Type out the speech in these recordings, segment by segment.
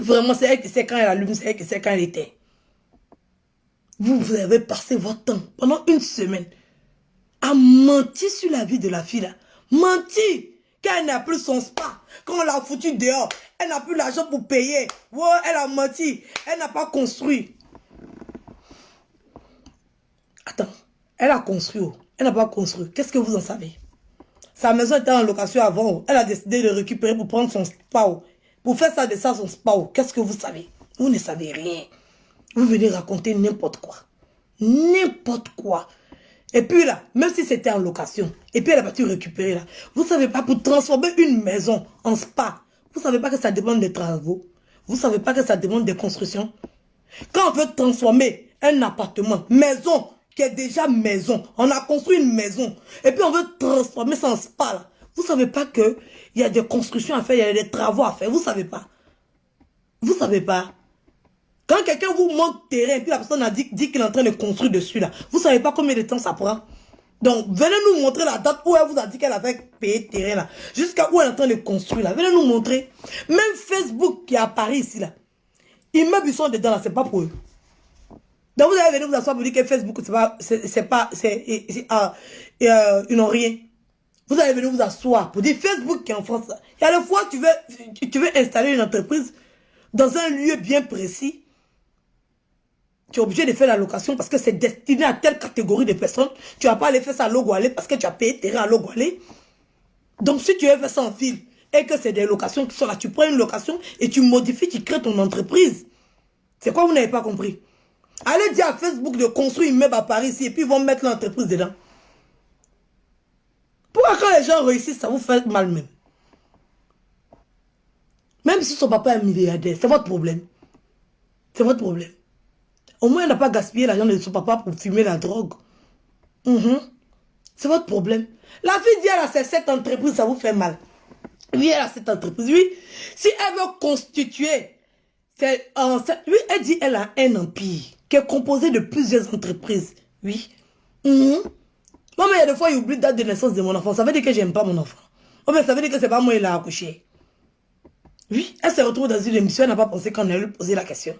Vraiment, c'est elle qui sait quand elle allume, c'est elle qui sait quand elle éteint. Vous avez passé votre temps pendant une semaine à mentir sur la vie de la fille là. Mentir qu'elle n'a plus son spa. Quand on l'a foutu dehors, elle n'a plus l'argent pour payer. Ouais, elle a menti. Elle n'a pas construit. Attends, elle a construit. Elle n'a pas construit. Qu'est-ce que vous en savez? Sa maison était en location avant. Elle a décidé de récupérer pour prendre son spa. Pour faire ça de ça, son spa. Qu'est-ce que vous savez? Vous ne savez rien. Vous venez raconter n'importe quoi. N'importe quoi. Et puis là, même si c'était en location, et puis elle a pas pu récupérer là, vous savez pas, pour transformer une maison en spa, vous savez pas que ça demande des travaux, vous savez pas que ça demande des constructions. Quand on veut transformer un appartement, maison, qui est déjà maison, on a construit une maison, et puis on veut transformer ça en spa là, vous savez pas que il y a des constructions à faire, il y a des travaux à faire, vous savez pas. Vous savez pas. Quand quelqu'un vous montre terrain, puis la personne a dit qu'il est en train de construire dessus là, vous ne savez pas combien de temps ça prend. Donc, venez nous montrer la date où elle vous a dit qu'elle avait payé terrain là, jusqu'à où elle est en train de construire là. Venez nous montrer. Même Facebook qui apparaît ici là, immeubles ils sont dedans là, c'est pas pour eux. Donc vous allez venir vous asseoir pour dire que Facebook ils n'ont rien. Vous allez venir vous asseoir pour dire Facebook qui est en France là. Il y a des fois tu veux installer une entreprise dans un lieu bien précis. Tu es obligé de faire la location parce que c'est destiné à telle catégorie de personnes. Tu ne vas pas aller faire ça à Logoualé parce que tu as payé terrain à Logoualé. Donc si tu veux faire ça en ville et que c'est des locations qui sont là, tu prends une location et tu modifies, tu crées ton entreprise. C'est quoi vous n'avez pas compris? Allez dire à Facebook de construire une meuble à Paris ici et puis ils vont mettre l'entreprise dedans. Pourquoi quand les gens réussissent, ça vous fait mal même? Même si son papa est milliardaire, c'est votre problème. C'est votre problème. Au moins, elle n'a pas gaspillé l'argent de son papa pour fumer la drogue. C'est votre problème. La fille dit, elle a cette entreprise, ça vous fait mal. Oui, elle a cette entreprise. Oui, si elle veut constituer, oui, elle dit, elle a un empire qui est composé de plusieurs entreprises. Oui. Moi, mais il y a des fois, il oublie la date de naissance de mon enfant. Ça veut dire que j'aime pas mon enfant. Oh, mais ça veut dire que c'est pas moi qui l'a accouché. Oui, elle se retrouve dans une émission, elle n'a pas pensé quand elle lui posait la question.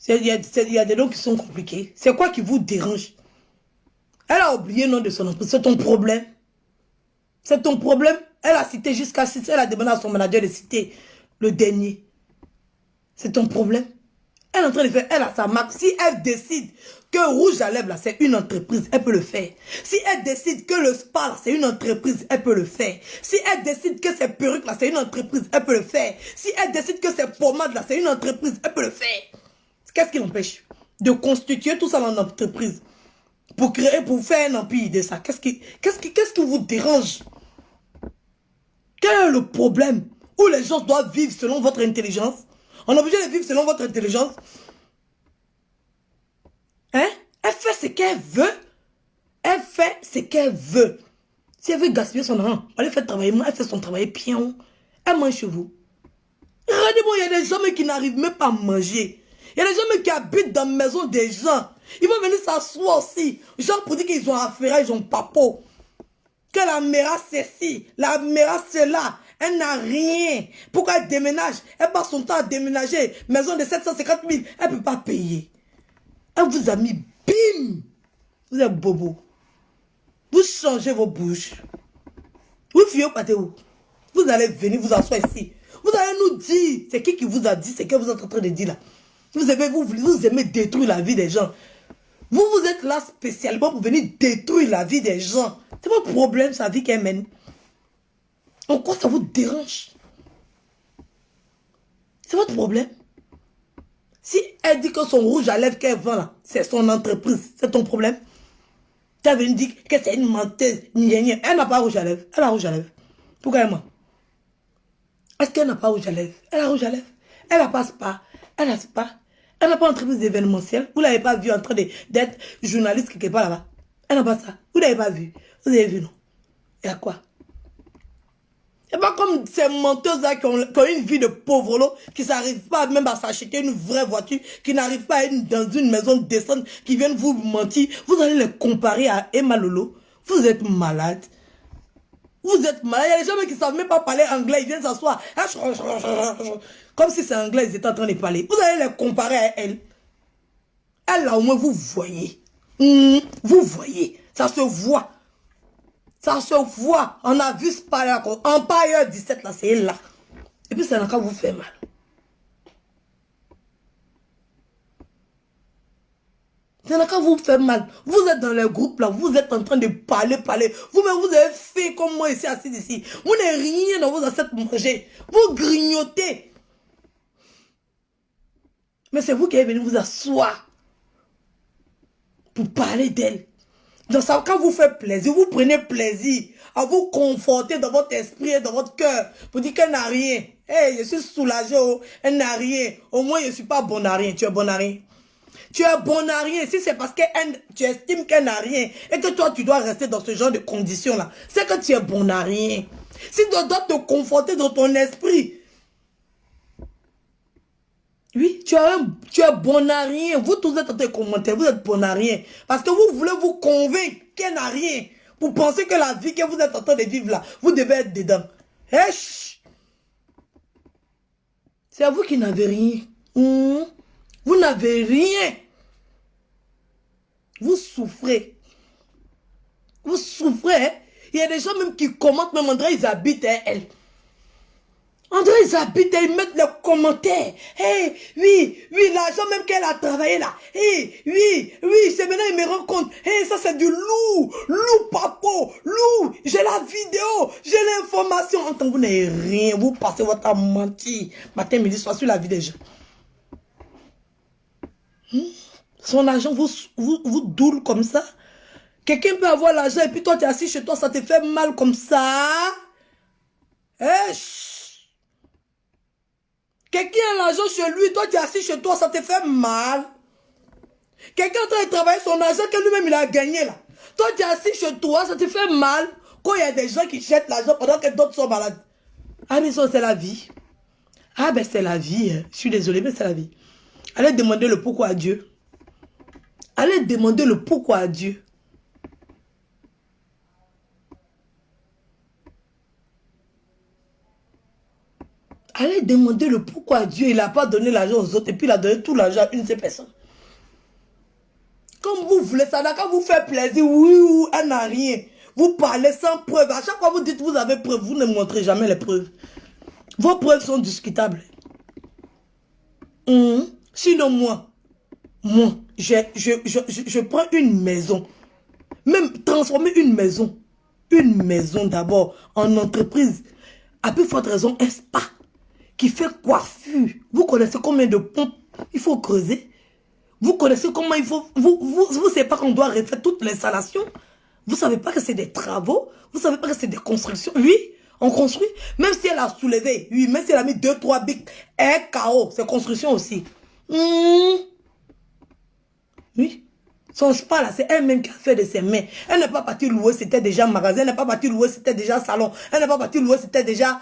Il y a des noms qui sont compliqués. C'est quoi qui vous dérange? Elle a oublié le nom de son entreprise. C'est ton problème. C'est ton problème. Elle a cité jusqu'à 6. Elle a demandé à son manager de citer le dernier. C'est ton problème. Elle est en train de faire, elle a sa marque. Si elle décide que Rouge à lèvres, là, c'est une entreprise, elle peut le faire. Si elle décide que le spa, là, c'est une entreprise, elle peut le faire. Si elle décide que c'est perruque, là, c'est une entreprise, elle peut le faire. Si elle décide que c'est pommade, là, c'est une entreprise, elle peut le faire. Qu'est-ce qui l'empêche de constituer tout ça dans l'entreprise pour créer, pour faire un empire de ça? Qu'est-ce qui vous dérange? Quel est le problème? Où les gens doivent vivre selon votre intelligence? On est obligé de vivre selon votre intelligence? Hein? Elle fait ce qu'elle veut. Elle fait ce qu'elle veut. Si elle veut gaspiller son argent, elle fait travailler moi, elle fait son travail bien. Elle mange chez vous. Regardez-moi, il y a des hommes qui n'arrivent même pas à manger. Il y a des gens qui habitent dans la maison des gens. Ils vont venir s'asseoir aussi. Genre pour dire qu'ils ont affaire, ils ont papo. Que la mère c'est ci, la mère c'est là. Elle n'a rien. Pourquoi elle déménage? Elle passe son temps à déménager. Maison de 750 000. Elle ne peut pas payer. Elle vous a mis bim. Vous êtes bobo. Vous changez vos bouches. Vous fuyez au pâté où? Vous allez venir vous asseoir ici. Vous allez nous dire. C'est qui vous a dit ce que vous êtes en train de dire là? Vous aimez détruire la vie des gens. Vous êtes là spécialement pour venir détruire la vie des gens. C'est votre problème, sa vie qu'elle mène. En quoi ça vous dérange? C'est votre problème. Si elle dit que son rouge à lèvres qu'elle vend là, c'est son entreprise, c'est ton problème. Tu as venu dire que c'est une menteuse. Elle n'a pas rouge à lèvres. Elle a rouge à lèvres. Pourquoi elle ment? Est-ce qu'elle n'a pas rouge à lèvres? Elle a rouge à lèvres. Elle n'a pas spa. Elle a spa. Elle n'a pas entreprise d'événementiel. Vous ne l'avez pas vu en train d'être journaliste quelque part là-bas. Elle n'a pas ça. Vous ne l'avez pas vu. Vous avez vu, non? Il y a quoi? C'est pas comme ces menteuses-là qui ont une vie de pauvre, qui n'arrivent pas même à s'acheter une vraie voiture, qui n'arrivent pas à être dans une maison décente, qui viennent vous mentir. Vous allez les comparer à Emma Lolo. Vous êtes malade. Vous êtes malade. Il y a des gens qui ne savent même pas parler anglais. Ils viennent s'asseoir. Comme si c'est anglais, ils étaient en train de parler. Vous allez les comparer à elle. Elle, là, au moins, vous voyez. Vous voyez. Ça se voit. Ça se voit. On a vu Spire. Empire 17, là, c'est là. Et puis, ça n'a qu'à vous faire mal. Ça n'a qu'à vous faire mal. Vous êtes dans le groupe là, vous êtes en train de parler. Vous-même, vous avez fait comme moi ici, assis ici. Vous n'avez rien dans vos assiettes manger. Vous grignotez. Mais c'est vous qui êtes venu vous asseoir pour parler d'elle. Donc ça, quand vous faites plaisir, vous prenez plaisir à vous conforter dans votre esprit et dans votre cœur. Vous dites qu'elle n'a rien. Hey, je suis soulagé, oh, elle n'a rien. Au moins, je ne suis pas bon à rien. Tu es bon à rien. Tu es bon à rien. Si c'est parce que tu estimes qu'elle n'a rien et que toi, tu dois rester dans ce genre de conditions-là, c'est que tu es bon à rien. Si tu dois te conforter dans ton esprit, oui, tu es bon à rien. Vous tous êtes en train de commenter, vous êtes bon à rien. Parce que vous voulez vous convaincre qu'elle n'a rien. Vous pensez que la vie que vous êtes en train de vivre là, vous devez être dedans. C'est à vous qui n'avez rien. Vous n'avez rien. Vous souffrez. Vous souffrez. Hein? Il y a des gens même qui commentent, même André, ils habitent hein, elle. André, ils habitent, ils mettent les commentaires. Hey, oui, l'argent même qu'elle a travaillé là. Hey, oui, c'est maintenant, il me rend compte. Hey, ça c'est du loup, papo, loup. J'ai la vidéo, j'ai l'information. En tant que vous n'avez rien, vous passez votre temps à mentir. Matin, midi, soir sur la vie des gens. Son argent vous doule comme ça. Quelqu'un peut avoir l'argent et puis toi tu es assis chez toi, ça te fait mal comme ça. Quelqu'un a l'argent chez lui, toi tu es assis chez toi, ça te fait mal. Quelqu'un est en train de travailler son argent que lui-même il a gagné là. Toi tu es assis chez toi, ça te fait mal. Quand il y a des gens qui jettent l'argent pendant que d'autres sont malades. Ah mais ça c'est la vie. Ah ben c'est la vie. Je suis désolé mais c'est la vie. Allez demander le pourquoi à Dieu. Allez demander le pourquoi à Dieu. Allez demander le pourquoi à Dieu. Il n'a pas donné l'argent aux autres et puis il a donné tout l'argent à une seule personne. Comme vous voulez, ça n'a qu'à vous faire plaisir. Oui, elle n'a rien. Vous parlez sans preuve. À chaque fois que vous dites vous avez preuve, vous ne montrez jamais les preuves. Vos preuves sont discutables. Sinon moi, je prends une maison. Même transformer une maison d'abord en entreprise. À plus forte raison, un spa qui fait coiffure. Vous connaissez combien de pompes il faut creuser? Vous connaissez comment il faut... Vous savez pas qu'on doit refaire toute l'installation? Vous savez pas que c'est des travaux? Vous savez pas que c'est des constructions? Oui, on construit. Même si elle a soulevé, oui, même si elle a mis 2-3 bics, un KO, c'est construction aussi. Oui. Son spa là, c'est elle-même qui a fait de ses mains. Elle n'est pas partie louer, c'était déjà magasin. Elle n'est pas partie louer, c'était déjà salon. Elle n'est pas partie louer, c'était déjà...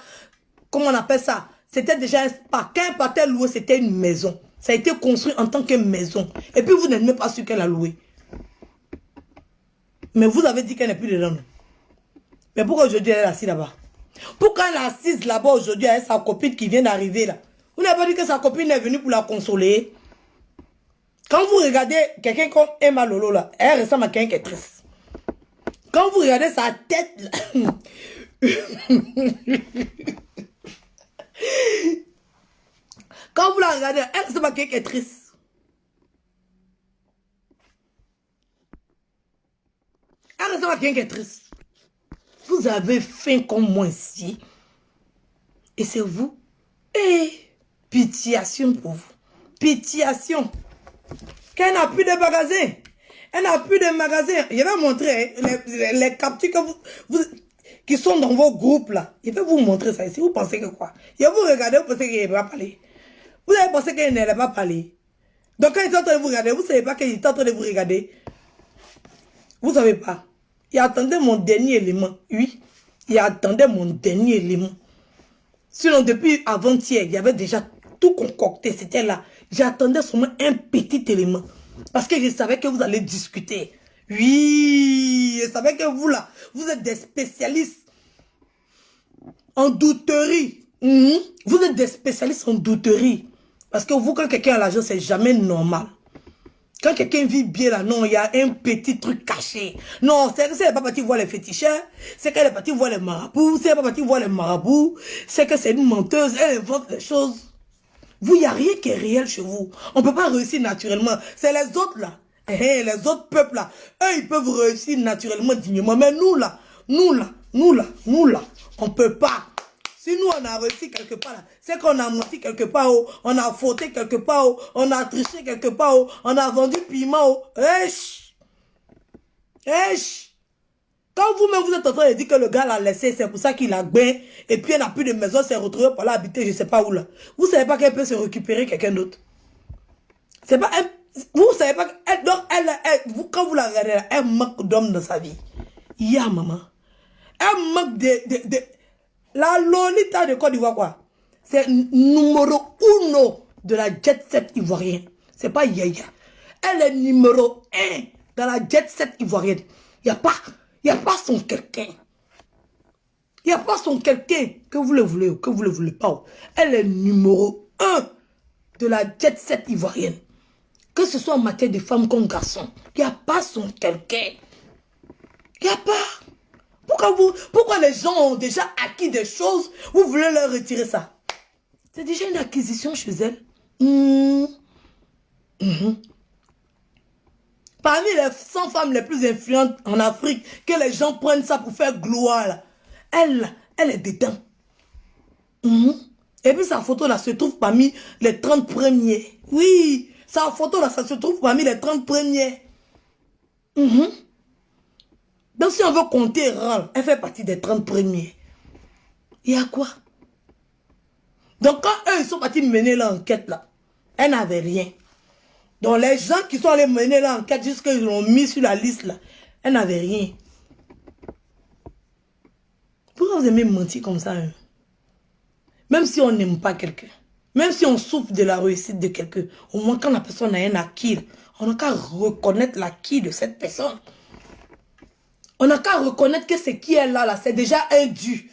Comment on appelle ça? C'était déjà un spa. Quand elle partait louer, c'était une maison. Ça a été construit en tant que maison. Et puis vous n'êtes même pas sûr qu'elle a loué. Mais vous avez dit qu'elle n'est plus dedans. Mais pourquoi aujourd'hui elle est assise là-bas? Pourquoi elle est assise là-bas aujourd'hui avec sa copine qui vient d'arriver là? Vous n'avez pas dit que sa copine est venue pour la consoler? Quand vous regardez quelqu'un comme Emma Lolo là, elle ressemble à quelqu'un qui est triste. Quand vous regardez sa tête là, quand vous la regardez, elle ressemble à quelqu'un qui est triste. Elle ressemble à quelqu'un qui est triste. Vous avez faim comme moi ici. Et c'est vous. Et pitiation pour vous. Pitiation. Quand elle n'a plus de magasin. Elle n'a plus de magasin. Je vais montrer les captures que qui sont dans vos groupes là. Je vais vous montrer ça ici. Vous pensez que quoi? Et vous regardez, vous pensez qu'elle ne va pas parler. Vous avez pensé qu'elle n'allait pas parler. Donc quand il est en train de vous regarder, vous ne savez pas qu'il est en train de vous regarder. Vous ne savez pas. Il attendait mon dernier élément. Oui. Il attendait mon dernier élément. Sinon, depuis avant-hier, il y avait déjà tout concocté. C'était là. J'attendais seulement un petit élément. Parce que je savais que vous allez discuter. Oui, je savais que vous là, vous êtes des spécialistes. En douterie. Vous êtes des spécialistes en douterie. Parce que vous, quand quelqu'un a l'argent, c'est jamais normal. Quand quelqu'un vit bien là, non, il y a un petit truc caché. Non, c'est que c'est pas parti voir les féticheurs, c'est qu'elle est partie voir les marabouts, c'est pas parti voir les marabouts, c'est que c'est une menteuse, elle invente des choses. Vous, il n'y a rien qui est réel chez vous. On ne peut pas réussir naturellement. C'est les autres là. Les autres peuples là. Eux, ils peuvent réussir naturellement, dignement. Mais nous là, on ne peut pas. Si nous, on a réussi quelque part, c'est qu'on a menti quelque part, on a fauté quelque part, on a triché quelque part, on a vendu piment. Quand vous-même, vous êtes en train de dire que le gars l'a laissé, c'est pour ça qu'il a gagné, et puis elle n'a plus de maison, s'est retrouvée par là, habiter, je ne sais pas où là. Vous ne savez pas qu'elle peut se récupérer quelqu'un d'autre. C'est pas vous ne savez pas que, donc vous, quand vous la regardez, elle manque d'homme dans sa vie. Il y a maman. Elle manque la Lolita de Côte d'Ivoire, quoi. C'est numéro 1 de la jet set ivoirienne. C'est pas Yaya. Elle est numéro 1 dans la jet set ivoirienne. Il n'y a pas son quelqu'un. Il n'y a pas son quelqu'un, que vous le voulez ou que vous le voulez pas. Elle est numéro 1 de la jet set ivoirienne. Que ce soit en matière de femmes comme garçons. Il n'y a pas son quelqu'un. Il n'y a pas. Pourquoi les gens ont déjà acquis des choses, vous voulez leur retirer ça? C'est déjà une acquisition chez elles. Parmi les 100 femmes les plus influentes en Afrique, que les gens prennent ça pour faire gloire, là, elle est dedans. Et puis sa photo là se trouve parmi les 30 premiers. Oui, sa photo là, ça se trouve parmi les 30 premiers. Donc si on veut compter rang, elle fait partie des 30 premiers. Il y a quoi? Donc quand eux ils sont partis mener l'enquête là, elle n'avait rien. Donc les gens qui sont allés mener l'enquête jusqu'à ils l'ont mis sur la liste là, elle n'avait rien. Pourquoi vous aimez mentir comme ça? Même si on n'aime pas quelqu'un, même si on souffre de la réussite de quelqu'un, au moins quand la personne a un acquis, on n'a qu'à reconnaître l'acquis de cette personne. On n'a qu'à reconnaître que ce qui est là, c'est déjà un dû.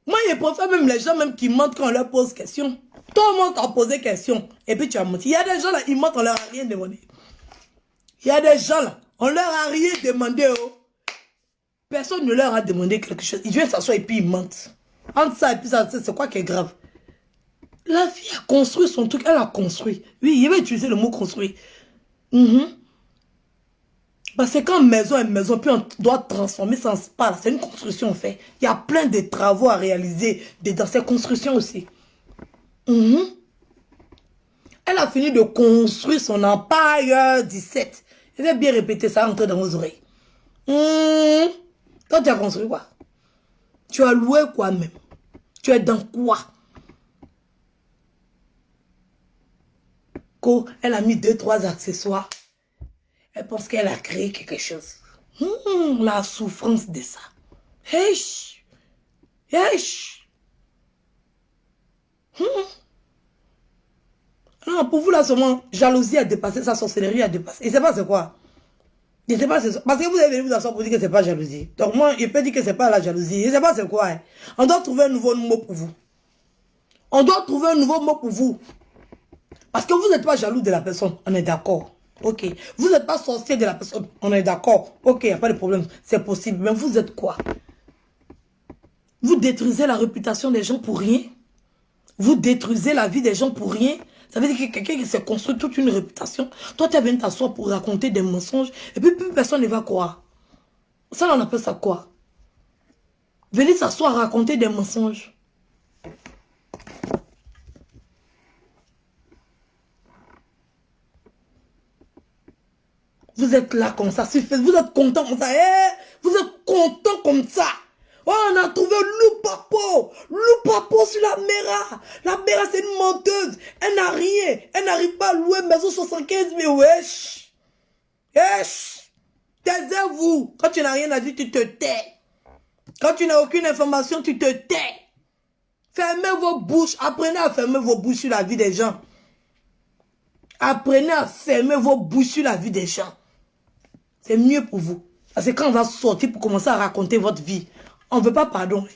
Moi, je préfère même les gens même qui mentent quand on leur pose question. Tout le monde t'a posé question et puis tu as menti. Il y a des gens là, ils mentent, on leur a rien demandé. Il y a des gens là, on leur a rien demandé. Personne ne leur a demandé quelque chose. Ils viennent s'asseoir et puis ils mentent. Entre ça et puis ça, c'est quoi qui est grave? La fille a construit son truc, elle a construit. Oui, il va utiliser le mot construit. Parce que quand maison est maison, puis on doit transformer ça en spa, c'est une construction en fait. Il y a plein de travaux à réaliser dans ces constructions aussi. Elle a fini de construire son Empire 17. Je vais bien répéter ça, rentrer dans vos oreilles. Toi, tu as construit quoi? Tu as loué quoi même? Tu es dans quoi? Elle a mis 2-3 accessoires. Elle pense qu'elle a créé quelque chose. La souffrance de ça. Non, pour vous là seulement, jalousie a dépassé, sa sorcellerie a dépassé. Et c'est pas c'est quoi? Je sais pas, parce que vous avez venu vous asseoir pour dire que c'est pas jalousie. Donc moi, je peux dire que c'est pas la jalousie. Je sais pas c'est quoi. On doit trouver un nouveau mot pour vous. On doit trouver un nouveau mot pour vous. Parce que vous n'êtes pas jaloux de la personne, on est d'accord. Ok. Vous n'êtes pas sorcier de la personne, on est d'accord. Ok, il n'y a pas de problème, c'est possible. Mais vous êtes quoi? Vous détruisez la réputation des gens pour rien? Vous détruisez la vie des gens pour rien? Ça veut dire que quelqu'un qui s'est construit toute une réputation, toi tu es venu t'asseoir pour raconter des mensonges, et puis plus personne ne va croire. Ça, on appelle ça quoi? Venez s'asseoir raconter des mensonges. Vous êtes là comme ça, vous êtes content comme ça, vous êtes content comme ça. Oh, on a trouvé Loupapo sur la Mera. La Mera, c'est une menteuse. Elle n'a rien. Elle n'arrive pas à louer maison 75 000. Wesh. Taisez-vous. Quand tu n'as rien à dire, tu te tais. Quand tu n'as aucune information, tu te tais. Fermez vos bouches. Apprenez à fermer vos bouches sur la vie des gens. Apprenez à fermer vos bouches sur la vie des gens. C'est mieux pour vous. Parce que quand on va sortir pour commencer à raconter votre vie, On ne veut pas pardon.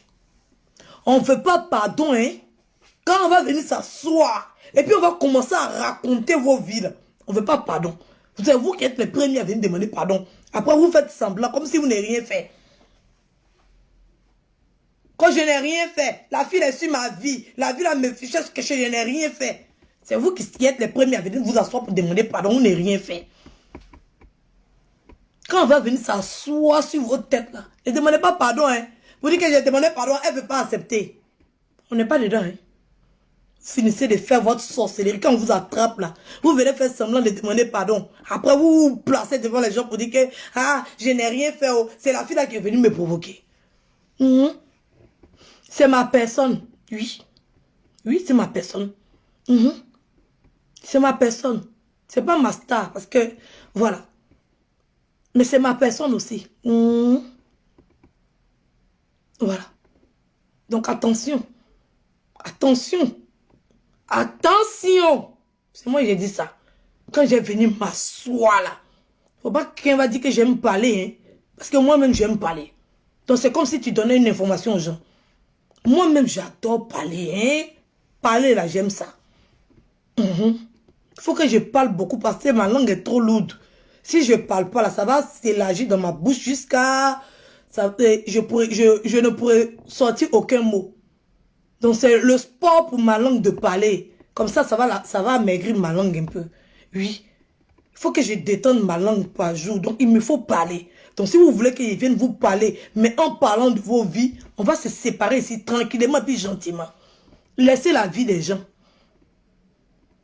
On ne veut pas pardon, hein. Quand on va venir s'asseoir, et puis on va commencer à raconter vos vies, là, on ne veut pas pardon. C'est vous qui êtes les premiers à venir demander pardon. Après, vous faites semblant, comme si vous n'avez rien fait. Quand je n'ai rien fait, la fille est sur ma vie. La vie là me fichait que je n'ai rien fait. C'est vous qui êtes les premiers à venir vous asseoir pour demander pardon. Vous n'avez rien fait. Quand on va venir s'asseoir sur votre tête là, ne demandez pas pardon. Hein. Vous dites que j'ai demandé pardon, elle ne veut pas accepter. On n'est pas dedans. Hein. Finissez de faire votre sorcellerie. Quand on vous attrape là, vous venez faire semblant de demander pardon. Après, vous vous placez devant les gens pour dire que je n'ai rien fait. Oh. C'est la fille là qui est venue me provoquer. C'est ma personne. Oui. Oui, c'est ma personne. C'est ma personne. C'est pas ma star. Parce que, voilà. Mais c'est ma personne aussi. Voilà. Donc, attention. Attention. Attention. C'est moi qui j'ai dit ça. Quand j'ai venu m'asseoir là. Faut pas que quelqu'un va dire que j'aime parler. Hein. Parce que moi-même, j'aime parler. Donc, c'est comme si tu donnais une information aux gens. Moi-même, j'adore parler. Hein? Parler, là, j'aime ça. Il faut que je parle beaucoup parce que ma langue est trop lourde. Si je ne parle pas, là, ça va s'élargir dans ma bouche jusqu'à... Je ne pourrais sortir aucun mot. Donc, c'est le sport pour ma langue de parler. Comme ça, ça va amaigrir ma langue un peu. Oui. Il faut que je détende ma langue par jour. Donc, il me faut parler. Donc, si vous voulez qu'ils viennent vous parler, mais en parlant de vos vies, on va se séparer ici tranquillement puis gentiment. Laissez la vie des gens.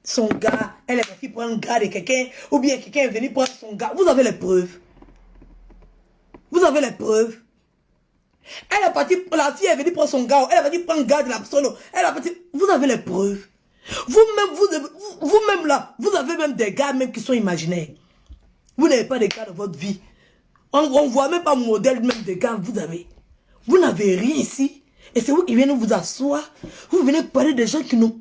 Son gars, elle est partie prendre un gars de quelqu'un, ou bien quelqu'un est venu prendre son gars. Vous avez les preuves. Vous avez les preuves. Elle est partie, la fille est venue prendre son gars, elle est partie prendre un gars de la personne. Elle est partie, vous avez les preuves. Vous-même là, vous avez même des gars même qui sont imaginaires. Vous n'avez pas de gars dans votre vie. On ne voit même pas modèle même de gars vous avez. Vous n'avez rien ici. Et c'est vous qui venez vous asseoir. Vous venez parler des gens qui n'ont...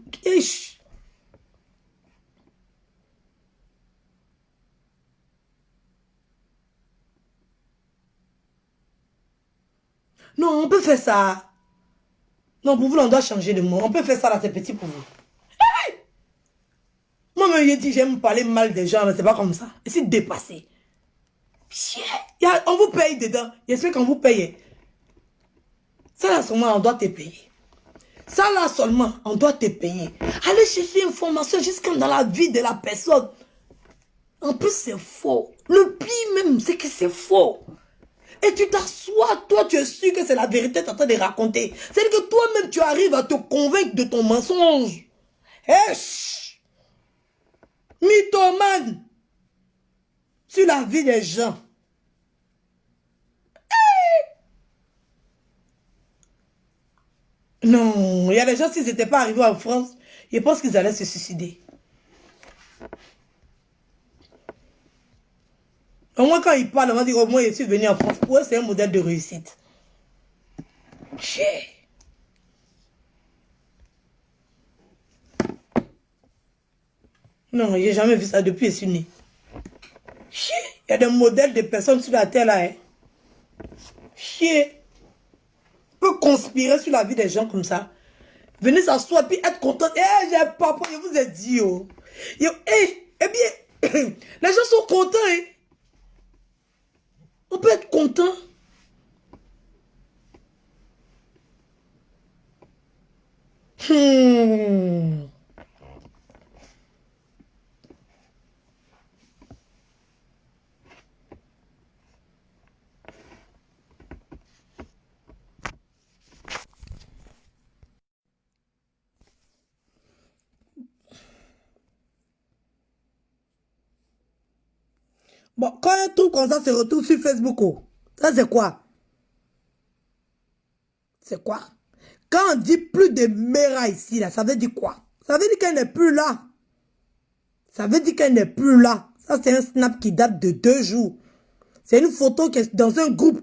Non, on peut faire ça. Non, pour vous, on doit changer de mot. On peut faire ça là, c'est petit pour vous. Hey! Moi-même, j'ai dit, j'aime parler mal des gens, c'est pas comme ça. Et c'est dépassé. On vous paye dedans. J'espère qu'on vous paye. Ça là seulement, on doit te payer. Ça là seulement, on doit te payer. Allez chercher information jusqu'à dans la vie de la personne. En plus, c'est faux. Le pire même, c'est que c'est faux. Et tu t'assois, toi, tu es sûr que c'est la vérité que tu es en train de raconter. C'est-à-dire que toi-même, tu arrives à te convaincre de ton mensonge. Esh! Mythomane! Sur la vie des gens. Non, il y a des gens, s'ils n'étaient pas arrivés en France, je pense qu'ils allaient se suicider. Au moins, quand ils parlent, on va dire, au moins, je suis venu en France. Pour eux, c'est un modèle de réussite. Non, j'ai jamais vu ça depuis que je suis né. Il y a des modèles de personnes sur la terre là. Hein. Chier. Peut conspirer sur la vie des gens comme ça. Venez s'asseoir puis être content. Eh, j'ai papa, je vous ai dit. Oh. Eh bien, les gens sont contents. Hein. On peut être content. Bon, quand un truc comme ça se retrouve sur Facebook, oh, ça c'est quoi? C'est quoi? Quand on dit plus de Mera ici, là, ça veut dire quoi? Ça veut dire qu'elle n'est plus là. Ça veut dire qu'elle n'est plus là. Ça, c'est un snap qui date de 2 jours. C'est une photo qui est dans un groupe.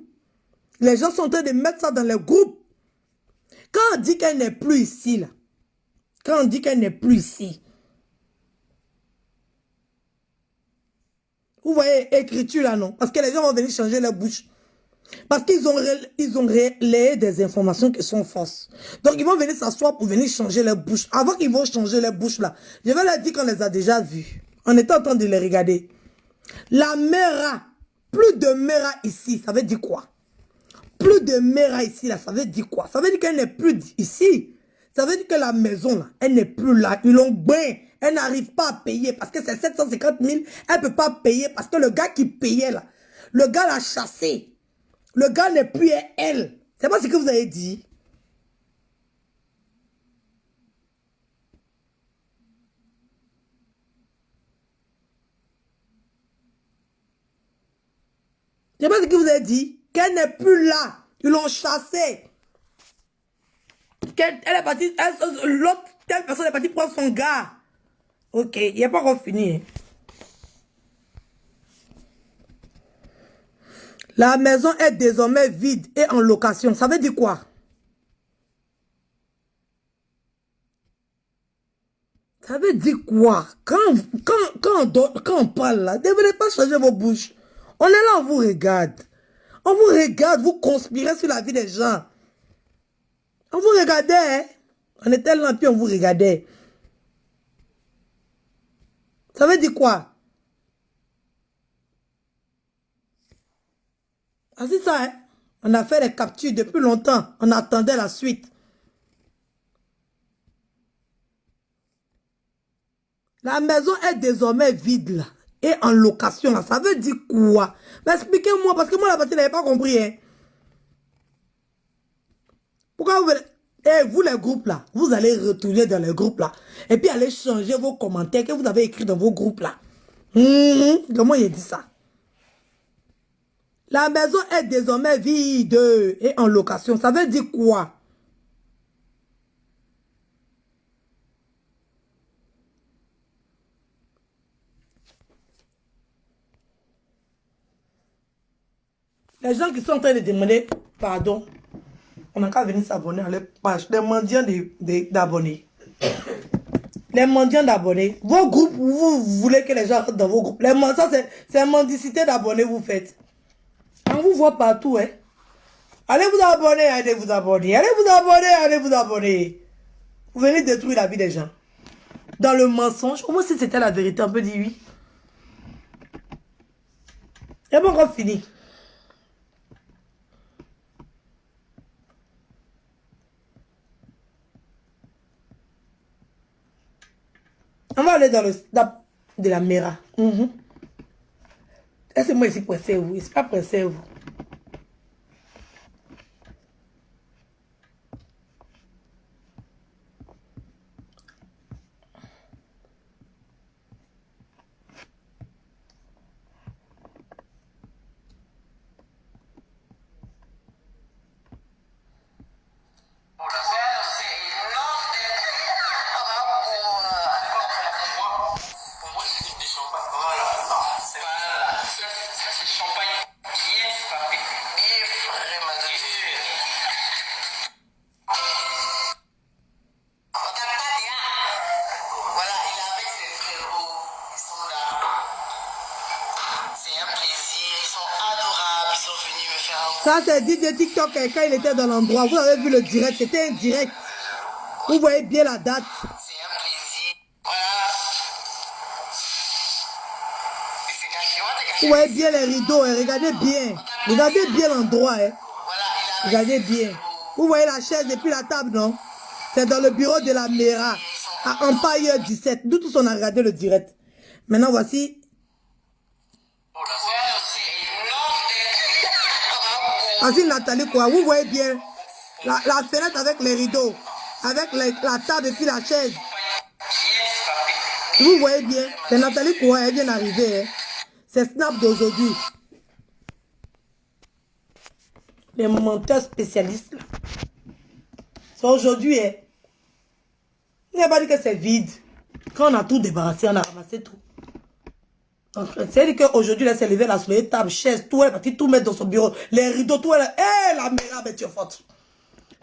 Les gens sont en train de mettre ça dans le groupe. Quand on dit qu'elle n'est plus ici, là. Quand on dit qu'elle n'est plus ici. Vous voyez, écriture là, non? Parce que les gens vont venir changer leur bouche. Parce qu'ils ont relayé des informations qui sont fausses. Donc, ils vont venir s'asseoir pour venir changer leur bouche. Avant qu'ils vont changer leur bouche là, je vais leur dire qu'on les a déjà vus. On était en train de les regarder. La Mera, plus de Mera ici, ça veut dire quoi? Plus de Mera ici, là, ça veut dire quoi? Ça veut dire qu'elle n'est plus ici. Ça veut dire que la maison, là, elle n'est plus là. Ils l'ont bien. Elle n'arrive pas à payer parce que c'est 750 000. Elle ne peut pas payer parce que le gars qui payait, là, le gars l'a chassé. Le gars n'est plus elle. C'est pas ce que vous avez dit. C'est pas ce que vous avez dit. Qu'elle n'est plus là. Ils l'ont chassée. Elle est partie, l'autre, telle personne est partie prendre son gars. Ok, il n'est pas encore fini. La maison est désormais vide et en location. Ça veut dire quoi? Ça veut dire quoi? Quand on parle là, ne venez pas changer vos bouches. On est là, on vous regarde. On vous regarde, vous conspirez sur la vie des gens. On vous regardait, hein? On était là, puis on vous regardait. Ça veut dire quoi? Ah, c'est ça, hein? On a fait les captures depuis longtemps. On attendait la suite. La maison est désormais vide, là. Et en location, là. Ça veut dire quoi? Mais expliquez-moi, parce que moi, la partie, n'avez pas compris, hein? Pourquoi vous... vous, les groupes, là, vous allez retourner dans les groupes, là. Et puis, allez changer vos commentaires que vous avez écrits dans vos groupes, là. Comment il a dit ça? La maison est désormais vide et en location. Ça veut dire quoi? Les gens qui sont en train de demander pardon, on n'a qu'à venir s'abonner à leur page. Les mendiants d'abonnés. Les mendiants d'abonnés. Vos groupes, vous voulez que les gens rentrent dans vos groupes. Ça, c'est mendicité d'abonnés, vous faites. On vous voit partout, hein. Allez vous abonner, allez vous abonner. Allez vous abonner, allez vous abonner. Vous venez détruire la vie des gens. Dans le mensonge, au moins si c'était la vérité, on peut dire oui. C'est pas encore fini. On va aller dans le snap de la Mera. Est-ce que moi ici pressé vous? C'est pas pressé vous. Ça, c'est DJ TikTok quand il était dans l'endroit. Vous avez vu le direct, c'était un direct. Vous voyez bien la date. Vous voyez bien les rideaux, hein. Regardez bien. Regardez bien l'endroit. Hein. Regardez bien. Vous voyez la chaise et puis la table, non? C'est dans le bureau de la Mera, à Empire 17. Nous tous, on a regardé le direct. Maintenant, voici. Voici Nathalie, quoi. Vous voyez bien la fenêtre avec les rideaux, avec la table et puis la chaise. Vous voyez bien. C'est Nathalie, quoi. Elle vient d'arriver. Hein. C'est Snap d'aujourd'hui. Les menteurs spécialistes, là. C'est aujourd'hui, hein. Il n'y a pas dit que c'est vide. Quand on a tout débarrassé, on a ramassé tout. C'est-à-dire qu'aujourd'hui, elle s'est levée, elle a soulevé table, chaise, tout, elle est partie tout mettre dans son bureau. Les rideaux, tout, elle la Mera, mais tu es forte.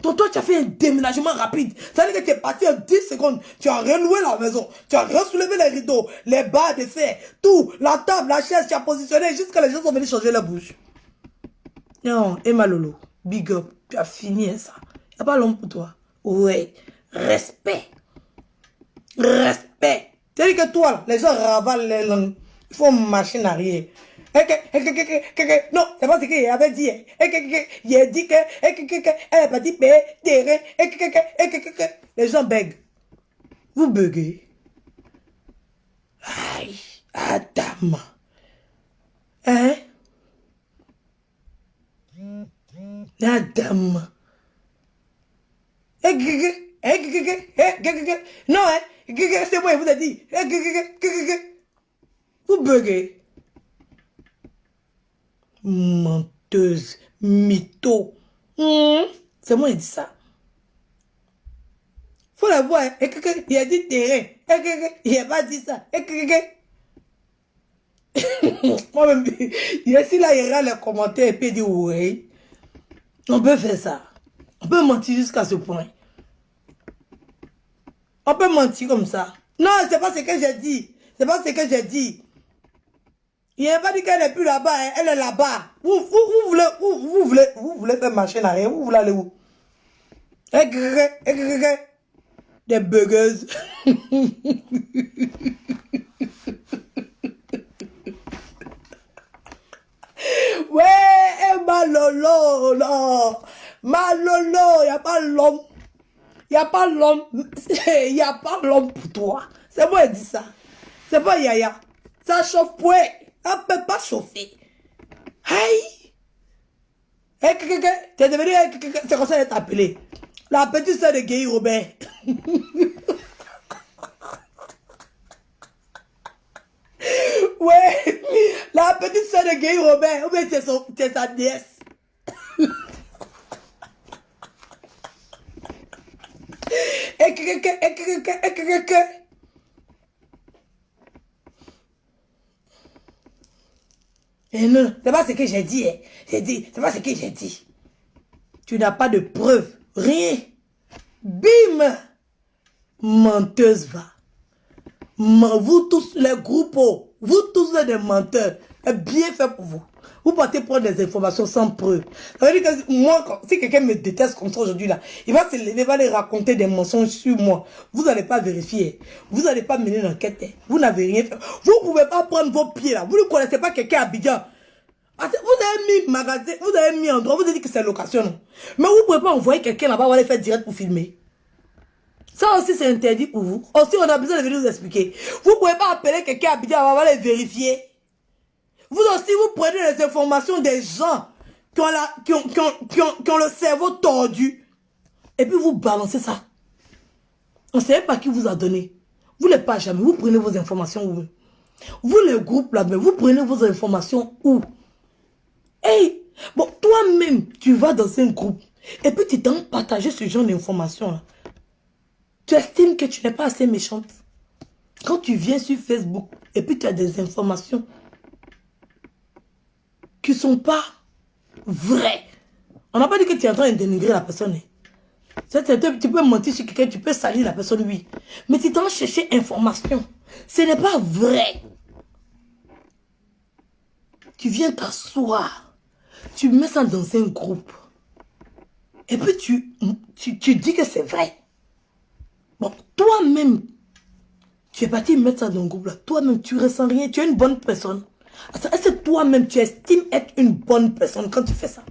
Toi, tu as fait un déménagement rapide. C'est-à-dire que tu es parti en 10 secondes. Tu as renoué la maison. Tu as soulevé les rideaux, les barres de fer, tout, la table, la chaise, tu as positionné jusqu'à les gens sont venus changer leur bouche. Non, Emma Lolo, big up. Tu as fini hein, ça. Il n'y a pas l'homme pour toi. Ouais. Respect. Respect. C'est-à-dire que toi, les gens ravalent les langues. Ils font machine arrière. Non, c'est pas ce qu'il avait dit. Il a dit que elle est partie payer terrain. Les gens bèguent. Vous buguez. Aïe, Adam. Hein? Adam. Non, hein? C'est moi, je vous ai dit. Vous buguez. Menteuse, mytho. C'est moi qui dis ça. Faut la voir. Il a dit terrain. Il n'a pas dit ça. Moi-même, il est là, il regarde les commentaires et puis il dit oui. On peut faire ça. On peut mentir jusqu'à ce point. On peut mentir comme ça. Non, c'est pas ce que j'ai dit. C'est pas ce que j'ai dit. Il n'a pas dit qu'elle n'est plus là-bas, hein. Elle est là-bas. Vous voulez faire marcher en arrière. Vous voulez aller où? Des buggeuses. Ouais, Malolo, non. Malolo, il n'y a pas l'homme. Il n'y a pas l'homme. Il n'y a pas l'homme pour toi. C'est moi qui dis ça. C'est pas Yaya. Ça chauffe point. Ça ne peut pas chauffer. Aïe. T'es devenu. C'est comme ça d'être appelé. La petite soeur de Guy Robert. Ouais. La petite soeur de Guy Robert. Ou bien c'est sa nièce. Et non, c'est pas ce que j'ai dit. Hein. J'ai dit, c'est pas ce que j'ai dit. Tu n'as pas de preuves. Rien. Bim. Menteuse va. Vous tous, les groupes, vous tous êtes des menteurs. C'est bien fait pour vous. Vous partez prendre des informations sans preuve. Ça veut dire que moi, si quelqu'un me déteste comme ça aujourd'hui là, il va se lever, il va aller raconter des mensonges sur moi. Vous n'allez pas vérifier. Vous n'allez pas mener l'enquête. Vous n'avez rien fait. Vous ne pouvez pas prendre vos pieds là. Vous ne connaissez pas quelqu'un à Abidjan. Vous avez mis magasin, vous avez mis endroit, vous avez dit que c'est location. Non? Mais vous ne pouvez pas envoyer quelqu'un là-bas, on va aller faire direct pour filmer. Ça aussi c'est interdit pour vous. Aussi on a besoin de venir vous expliquer. Vous ne pouvez pas appeler quelqu'un à Abidjan, on va aller vérifier. Vous aussi, vous prenez les informations des gens qui ont le cerveau tordu. Et puis vous balancez ça. On ne sait pas qui vous a donné. Vous ne l'êtes pas jamais. Vous prenez vos informations où? Vous, les groupes là-bas, vous prenez vos informations où? Hey, bon, toi-même, tu vas dans un groupe. Et puis tu t'en partager ce genre d'informations. Tu estimes que tu n'es pas assez méchante. Quand tu viens sur Facebook et puis tu as des informations qui ne sont pas vraies. On n'a pas dit que tu es en train de dénigrer la personne. Tu peux mentir sur quelqu'un, tu peux salir la personne, oui. Mais tu t'en chercher information. Ce n'est pas vrai. Tu viens t'asseoir. Tu mets ça dans un groupe. Et puis tu dis que c'est vrai. Bon, toi-même, tu es parti mettre ça dans le groupe là. Toi-même, tu ressens rien. Tu es une bonne personne. Est-ce que toi-même, tu estimes être une bonne personne quand tu fais ça?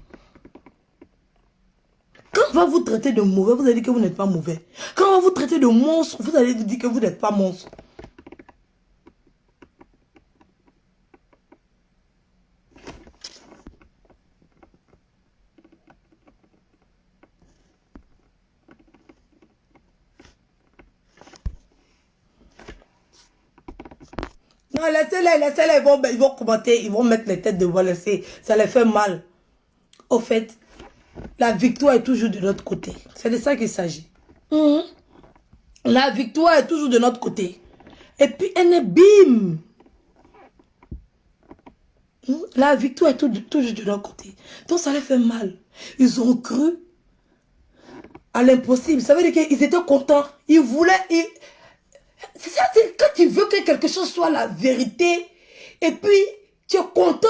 Quand on va vous traiter de mauvais, vous allez dire que vous n'êtes pas mauvais. Quand on va vous traiter de monstre, vous allez dire que vous n'êtes pas monstre. Non, laissez-les, ils vont commenter, ils vont mettre les têtes de voix, laissez, ça les fait mal. Au fait, la victoire est toujours de notre côté. C'est de ça qu'il s'agit. La victoire est toujours de notre côté. Et puis, elle est bim. La victoire est toujours de notre côté. Donc, ça les fait mal. Ils ont cru à l'impossible. Ça veut dire qu'ils étaient contents. Ils voulaient... C'est ça, c'est quand tu veux que quelque chose soit la vérité, et puis tu es content.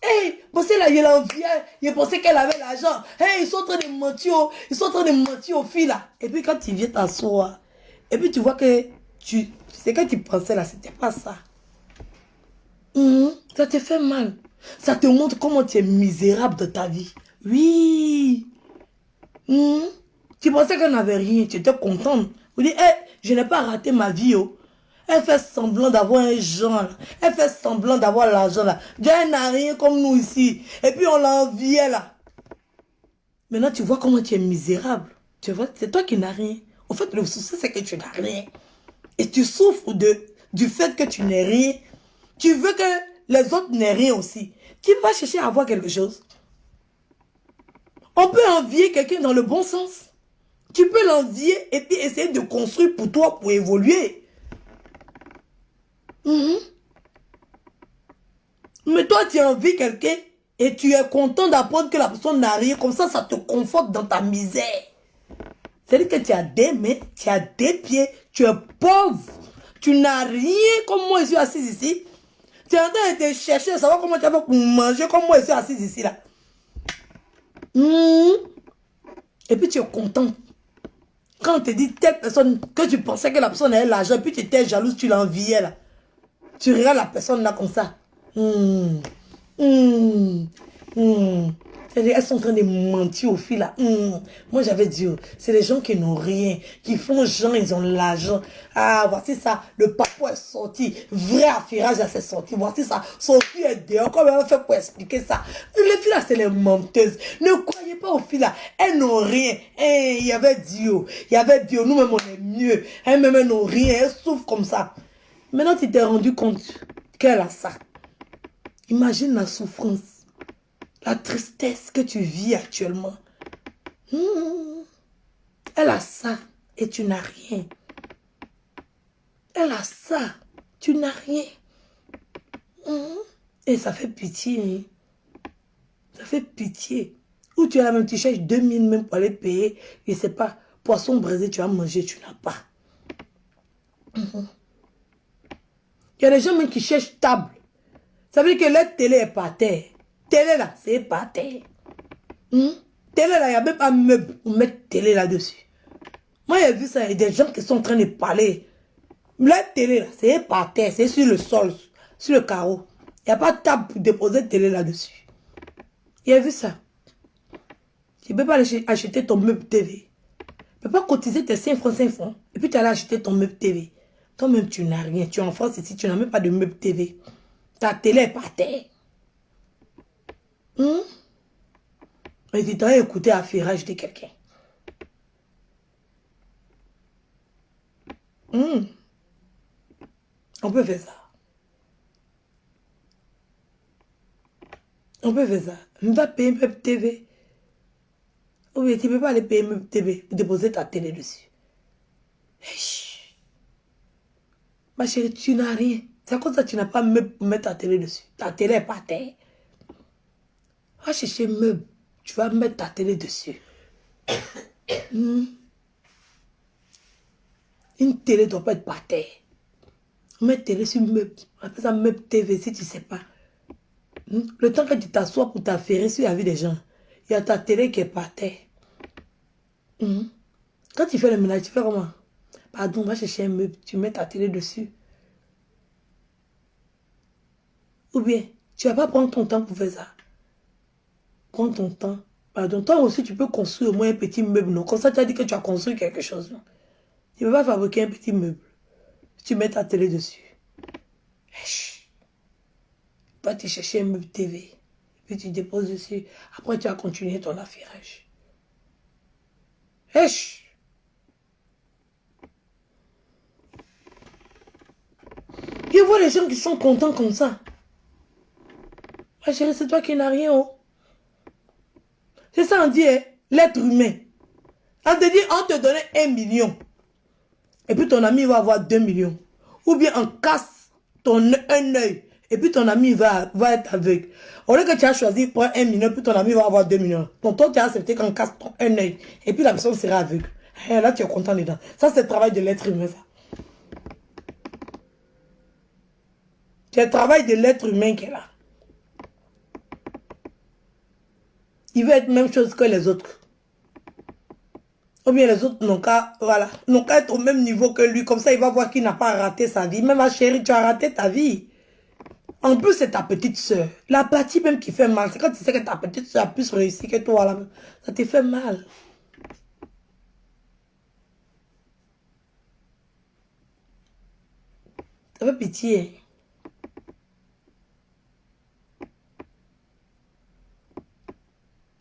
Hey, pensez là, il l'enviait. Il pensait qu'elle avait l'argent. Hey, ils sont en train de mentir. Ils sont en train de mentir aux filles là. Et puis quand tu viens t'asseoir, et puis tu vois que c'est que tu pensais là, c'était pas ça. Ça te fait mal. Ça te montre comment tu es misérable de ta vie. Oui. Tu pensais qu'elle n'avait rien. Tu étais contente. Vous dites, hey, je n'ai pas raté ma vie. Oh. Elle fait semblant d'avoir un genre. Là. Elle fait semblant d'avoir l'argent là. Elle n'a rien comme nous ici. Et puis on l'enviait là. Maintenant tu vois comment tu es misérable. Tu vois, c'est toi qui n'as rien. En fait, le souci c'est que tu n'as rien. Et tu souffres du fait que tu n'es rien. Tu veux que les autres n'aient rien aussi. Tu vas chercher à avoir quelque chose. On peut envier quelqu'un dans le bon sens. Tu peux l'envier et puis essayer de construire pour toi, pour évoluer. Mais toi, tu envies quelqu'un et tu es content d'apprendre que la personne n'a rien. Comme ça te conforte dans ta misère. C'est-à-dire que tu as des mains, tu as des pieds, tu es pauvre. Tu n'as rien comme moi, je suis assise ici. Tu es en train de te chercher, savoir comment tu vas pour manger comme moi, je suis assise ici là. Et puis tu es content. Quand on te dit telle personne, que tu pensais que la personne avait l'argent, puis tu étais jalouse, tu l'enviais là. Tu regardes la personne là comme ça. Elles sont en train de mentir aux filles là. Moi j'avais dit, c'est les gens qui n'ont rien, qui font genre, ils ont l'argent. Ah, voici ça, le papa est sorti. Vrai affirage à ses sorties. Voici ça, son fils est dehors. Comment on fait pour expliquer ça? Les filles là, c'est les menteuses. Ne croyez pas aux filles là. Elles n'ont rien. Il y avait Dieu. Il y avait Dieu. Nous-mêmes, on est mieux. Elles-mêmes, elles n'ont rien. Elles souffrent comme ça. Maintenant, tu t'es rendu compte qu'elle a ça. Imagine la souffrance. La tristesse que tu vis actuellement. Elle a ça et tu n'as rien. Elle a ça, tu n'as rien. Et ça fait pitié. Ça fait pitié. Ou tu as la même, tu cherches 2000 même pour aller payer. Je ne sais pas, poisson braisé, tu as mangé, tu n'as pas. Il y a des gens même qui cherchent table. Ça veut dire que la télé est par terre. Télé là, c'est par terre. Télé là, il n'y a même pas de meuble pour mettre télé là-dessus. Moi, j'ai vu ça, il y a des gens qui sont en train de parler. La télé là, c'est par terre, c'est sur le sol, sur le carreau. Il n'y a pas de table pour déposer télé là-dessus. J'ai vu ça. Tu ne peux pas aller acheter ton meuble TV. Tu ne peux pas cotiser tes 5 francs, et puis tu allais acheter ton meuble TV. Toi-même, tu n'as rien. Tu es en France ici, tu n'as même pas de meuble TV. Ta télé est par terre. Mais tu t'as écouté affirage de quelqu'un. On peut faire ça. On peut faire ça. On va payer un meuble TV. Oui, tu ne peux pas aller payer un meuble TV pour déposer ta télé dessus. Ma chérie, tu n'as rien. C'est comme ça que tu n'as pas de meuble pour mettre ta télé dessus. Ta télé est par terre. Va chercher un meuble. Tu vas mettre ta télé dessus. Une télé ne doit pas être par terre. On met télé sur meuble. On appelle ça meuble TV si tu ne sais pas. Le temps que tu t'assois pour t'affairer sur la vie des gens, il y a ta télé qui est par terre. Quand tu fais le ménage, tu fais comment? Pardon, va chercher un meuble, tu mets ta télé dessus. Ou bien, tu ne vas pas prendre ton temps pour faire ça. Prends ton temps. Pardon, toi aussi, tu peux construire au moins un petit meuble, non? Comme ça, tu as dit que tu as construit quelque chose, non? Tu ne peux pas fabriquer un petit meuble. Tu mets ta télé dessus. Va te chercher un meuble TV. Puis tu déposes dessus. Après, tu vas continuer ton affairage. Je vois les gens qui sont contents comme ça. Ma chérie, c'est toi qui n'as rien, oh. C'est ça, on dit, hein, l'être humain. On te dit, on te donnait 1 million. Et puis ton ami va avoir 2 millions. Ou bien on casse un œil. Et puis ton ami va être aveugle. Au lieu que tu as choisi pour 1 million, puis ton ami va avoir 2 millions. Donc toi, tu as accepté qu'on casse un œil. Et puis la personne sera aveugle. Et là, tu es content dedans. Ça, c'est le travail de l'être humain, ça. C'est le travail de l'être humain qui est là. il veut être même chose que les autres. Ou bien les autres n'ont qu'à, voilà, n'ont qu'à être au même niveau que lui. Comme ça, il va voir qu'il n'a pas raté sa vie. Même ma chérie, tu as raté ta vie. En plus, c'est ta petite soeur. La partie même qui fait mal, c'est quand tu sais que ta petite soeur a plus réussi que toi. Là, ça te fait mal. Ça fait pitié.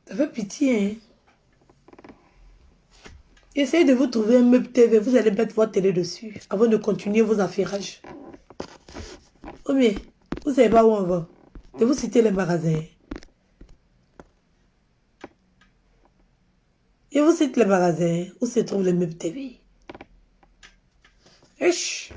Ça fait pitié. Hein? Essayez de vous trouver un meuble TV. Vous allez mettre votre télé dessus avant de continuer vos affairages. Oh mais, vous savez pas où on va. Je vais vous citer les magasins. Je vous cite les magasins où se trouvent les meubles TV. Wesh.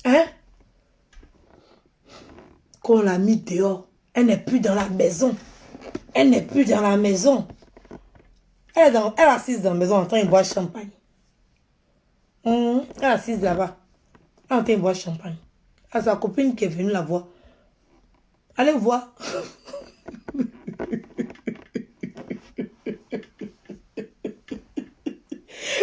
Hein? Qu'on l'a mis dehors. Elle n'est plus dans la maison. Elle n'est plus dans la maison. Elle est assise dans la maison en train de boire champagne. Elle est assise là-bas. Elle est en train de boire champagne. À sa copine qui est venue la voir. Allez voir.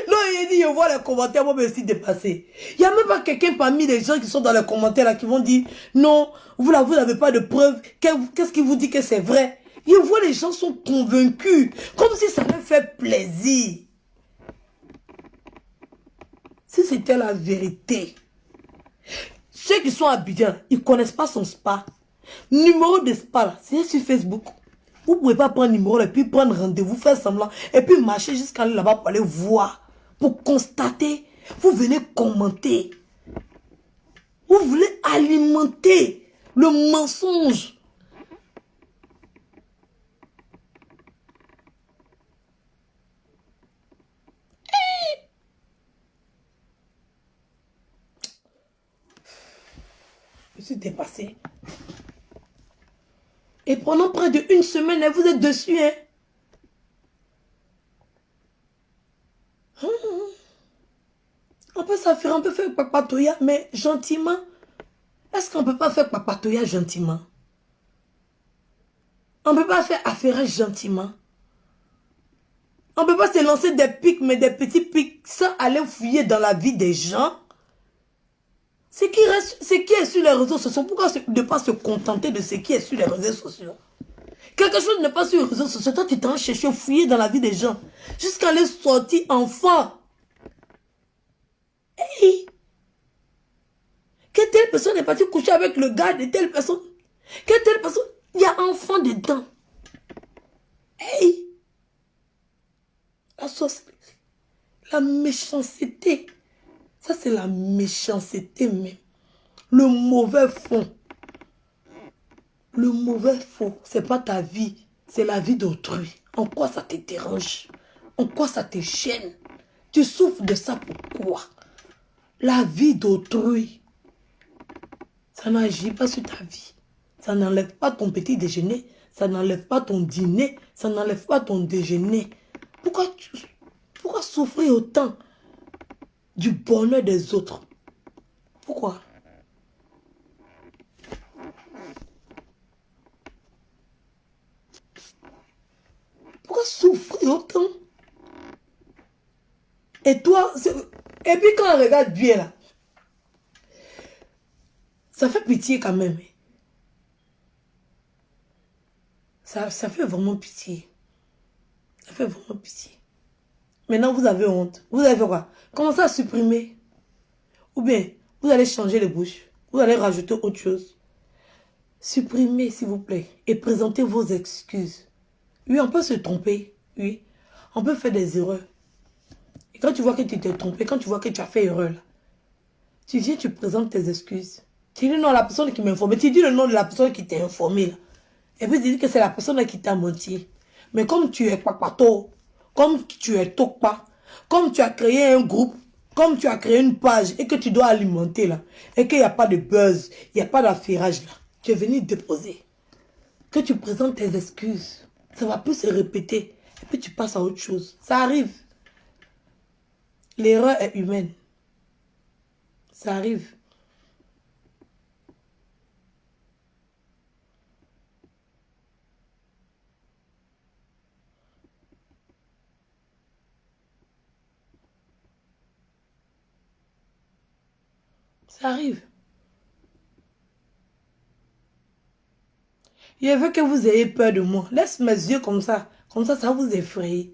Non, il dit, je vois les commentaires, moi, je me suis dépassé. Il n'y a même pas quelqu'un parmi les gens qui sont dans les commentaires là qui vont dire, non, vous n'avez pas de preuves. Qu'est-ce qui vous dit que c'est vrai? Je vois les gens sont convaincus, comme si ça leur fait plaisir. Si c'était la vérité. Ceux qui sont à Abidjan, ils ne connaissent pas son spa. Numéro de spa, c'est sur Facebook. Vous ne pouvez pas prendre numéro et puis prendre rendez-vous, faire semblant, et puis marcher jusqu'à là-bas pour aller voir, pour constater. Vous venez commenter. Vous voulez alimenter le mensonge. Je suis dépassé. Et pendant près d'1 semaine, vous êtes dessus, hein. On peut s'affaire, on peut faire papatoya, mais gentiment. Est-ce qu'on ne peut pas faire papatoya gentiment? On ne peut pas faire affaire gentiment. On ne peut pas se lancer des pics, mais des petits pics, sans aller fouiller dans la vie des gens. Ce qui est sur les réseaux sociaux, pourquoi ne pas se contenter de ce qui est sur les réseaux sociaux? Quelque chose n'est pas sur les réseaux sociaux, toi tu t'en cherches, fouiller dans la vie des gens, jusqu'à les sortir enfants. Hey! Que telle personne est partie coucher avec le gars de telle personne. Que telle personne, il y a enfant dedans. Hey! La méchanceté. Ça, c'est la méchanceté même. Le mauvais fond. Le mauvais fond, c'est pas ta vie. C'est la vie d'autrui. En quoi ça te dérange? En quoi ça te gêne? Tu souffres de ça pourquoi? La vie d'autrui. Ça n'agit pas sur ta vie. Ça n'enlève pas ton petit déjeuner. Ça n'enlève pas ton dîner. Ça n'enlève pas ton déjeuner. Pourquoi souffrir autant du bonheur des autres? Pourquoi? Pourquoi souffrir autant? Et toi, et puis quand on regarde bien là, ça fait pitié quand même. Ça fait vraiment pitié. Ça fait vraiment pitié. Maintenant, vous avez honte. Vous avez fait quoi? Commencez à supprimer. Ou bien, vous allez changer les bouches. Vous allez rajouter autre chose. Supprimez, s'il vous plaît. Et présentez vos excuses. Oui, on peut se tromper. Oui. On peut faire des erreurs. Et quand tu vois que tu t'es trompé, quand tu vois que tu as fait erreur, là, tu viens, tu présentes tes excuses. Tu dis le nom de la personne qui m'a informé. Tu dis le nom de la personne qui t'a informé. Là. Et puis tu dis que c'est la personne là qui t'a menti. Mais comme tu es papato, comme tu es Tokpa, comme tu as créé un groupe, comme tu as créé une page et que tu dois alimenter là, et qu'il n'y a pas de buzz, il n'y a pas d'affairage là, tu es venu déposer. Que tu présentes tes excuses, ça va plus se répéter. Et puis tu passes à autre chose. Ça arrive. L'erreur est humaine. Ça arrive. Ça arrive. Je veux que vous ayez peur de moi. Laisse mes yeux comme ça. Comme ça vous effraie.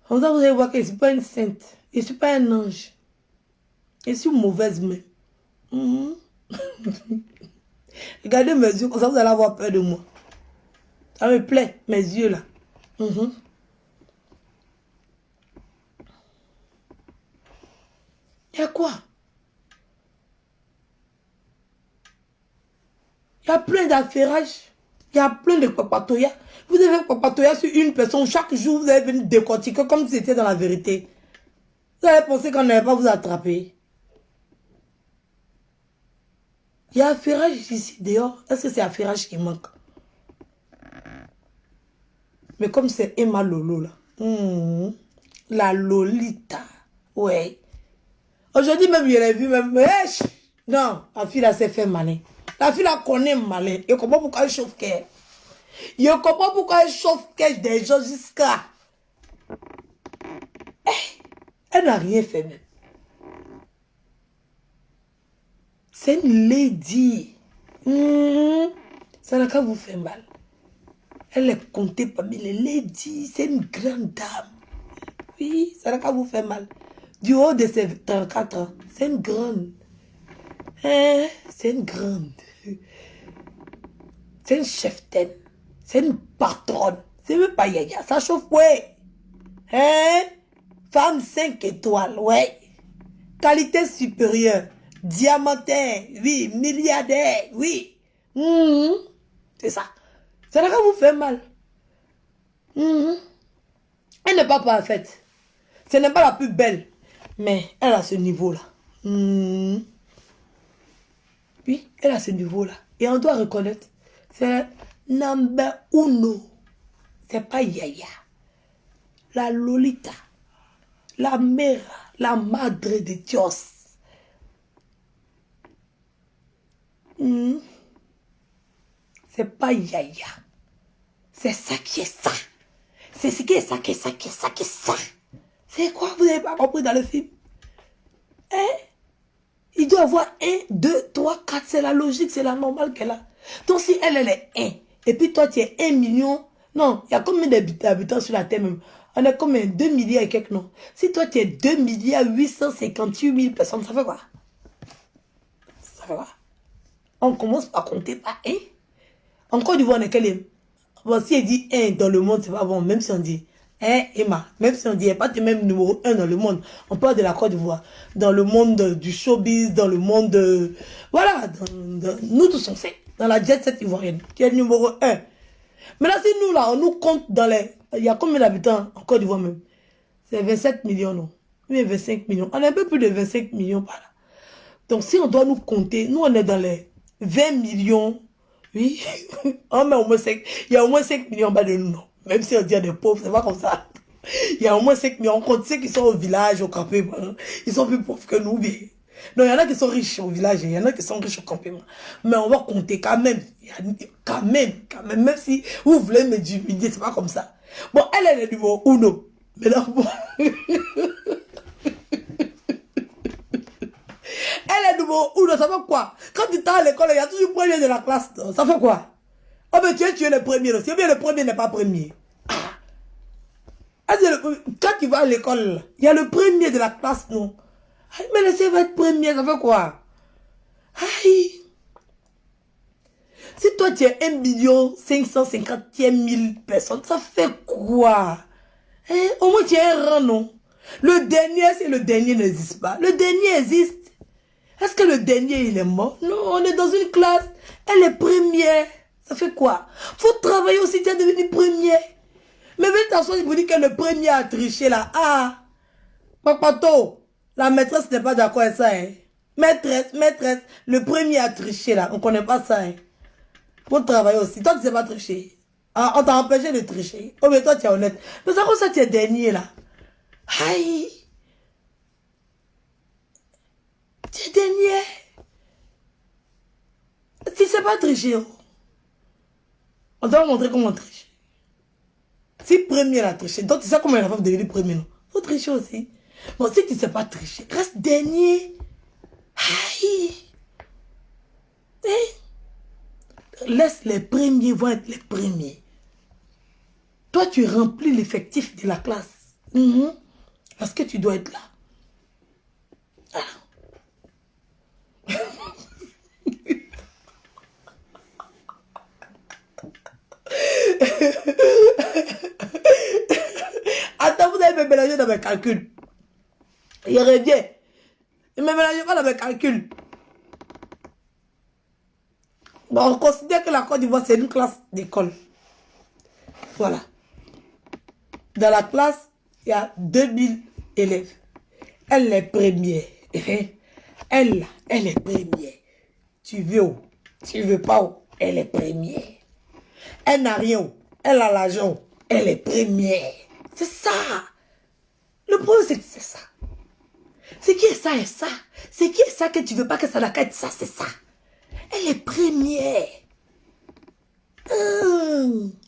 Comme ça, vous allez voir que je ne suis pas une sainte. Je ne suis pas un ange. Je suis mauvaise même. Regardez mes yeux, comme ça vous allez avoir peur de moi. Ça me plaît, mes yeux là. Il y a quoi? Il y a plein d'affairages. Il y a plein de papatoya. Vous avez papatoya sur une personne. Chaque jour, vous allez venir décortiquer comme si c'était dans la vérité. Vous allez penser qu'on n'allait pas vous attraper. Il y a affairage ici, dehors. Est-ce que c'est affairage qui manque? Mais comme c'est Emma Lolo, là. La Lolita. Ouais. Aujourd'hui même, je l'ai vu même. Non, la fille là s'est fait malin. La fille là connaît malin. Je comprends pourquoi elle chauffe qu'elle. Je comprends pourquoi elle chauffe qu'elle des gens jusqu'à. Elle n'a rien fait même. C'est une lady. Ça n'a qu'à vous faire mal. Elle est comptée parmi les ladies. C'est une grande dame. Oui, ça n'a qu'à vous faire mal. Du haut de ses 34 ans, c'est une grande. C'est une grande. C'est une cheftaine. C'est une patronne. C'est même pas yaya. Ça chauffe, ouais. Femme 5 étoiles, ouais. Qualité supérieure. Diamantaire, oui. Milliardaire, oui. C'est ça. Ça n'a qu'à vous faire mal. Elle n'est pas parfaite. Ce n'est pas la plus belle. Mais elle a ce niveau-là. Oui, elle a ce niveau-là. Et on doit reconnaître. C'est number uno. C'est pas Yaya. La Lolita. La mère. La madre de Dios. C'est pas Yaya. C'est ça qui est ça. C'est ce qui est ça, qui est ça, qui est ça, qui est ça. C'est quoi, vous n'avez pas compris dans le film? Il doit avoir 1, 2, 3, 4. C'est la logique, c'est la normale qu'elle a. Donc si elle est 1, et puis toi tu es 1 million, non, il y a combien d'habitants sur la Terre même? On a combien? 2 milliards et quelques, non? Si toi tu es 2 milliards 858 000 personnes, ça fait quoi? Ça fait quoi? On commence par compter par 1. En Côte d'Ivoire, on est quel est? Bon, si elle dit 1 dans le monde, c'est pas bon. Même si on dit, Emma, même si on dit, il n'y a pas de même numéro 1 dans le monde. On parle de la Côte d'Ivoire. Dans le monde du showbiz, dans le monde de... Voilà, nous tous on sait. Dans la jet set ivoirienne, qui est le numéro 1. Maintenant, si nous, là, on nous compte dans les... Il y a combien d'habitants en Côte d'Ivoire même? C'est 27 millions, non? Oui, 25 millions. On est un peu plus de 25 millions par là. Donc, si on doit nous compter, nous, on est dans les 20 millions. Oui, on met au moins 5, il y a au moins 5 millions en bas de nous, non. Même si on dit des pauvres, c'est pas comme ça. Il y a au moins 5 millions. On compte ceux qui sont au village, au campement. Ils sont plus pauvres que nous. Mais... non, il y en a qui sont riches au village, il y en a qui sont riches au campement. Mais on va compter quand même. Quand même. Même si vous voulez me diminuer, c'est pas comme ça. Bon, elle est le numéro 1. Mais là, bon. Elle est numéro 1, ça fait quoi? Quand tu es à l'école, il y a toujours le premier de la classe. Ça fait quoi? Oh, mais tu es le premier aussi. Ou bien le premier n'est pas premier. Quand tu vas à l'école, il y a le premier de la classe, non? Mais laissez être premier, ça fait quoi? Aïe. Si toi tu es 1 550 000 personnes, ça fait quoi? Au moins tu es un rang, non? Le dernier, si le dernier n'existe pas. Le dernier existe. Est-ce que le dernier, il est mort? Non, on est dans une classe. Elle est première. Ça fait quoi? Faut travailler aussi, tu es devenu première. Mais venez t'asseoir, vous dites que le premier a triché là. Ah, Papato, la maîtresse n'est pas d'accord avec ça. Hein. Maîtresse, le premier a triché là. On ne connaît pas ça. Hein. Faut travailler aussi. Toi, tu ne sais pas tricher. Ah, on t'a empêché de tricher. Oh, mais toi, tu es honnête. Mais ça, comme ça, tu es dernier là. Aïe. Tu es dernier. Tu ne sais pas tricher. Oh. On doit montrer comment tricher. Si premier a triché, donc tu sais comment la femme devenir premier, non? Faut tricher aussi. Bon, si tu ne sais pas tricher, reste dernier. Aïe. Laisse les premiers vont être les premiers. Toi, tu remplis l'effectif de la classe. Parce que tu dois être là. Attends, vous allez me mélanger dans mes calculs. Il revient. Ne me mélangez pas dans mes calculs. Bon, on considère que la Côte d'Ivoire, c'est une classe d'école. Voilà. Dans la classe, il y a 2000 élèves. Elle est première. Elle est première. Tu veux où? Tu veux pas où? Elle est première. Elle n'a rien où? Elle a l'argent. Elle est première. C'est ça. Le problème, c'est que c'est ça. C'est qui est ça et ça? C'est qui est ça que tu veux pas que ça n'a qu'à être ça, c'est ça. Elle est première.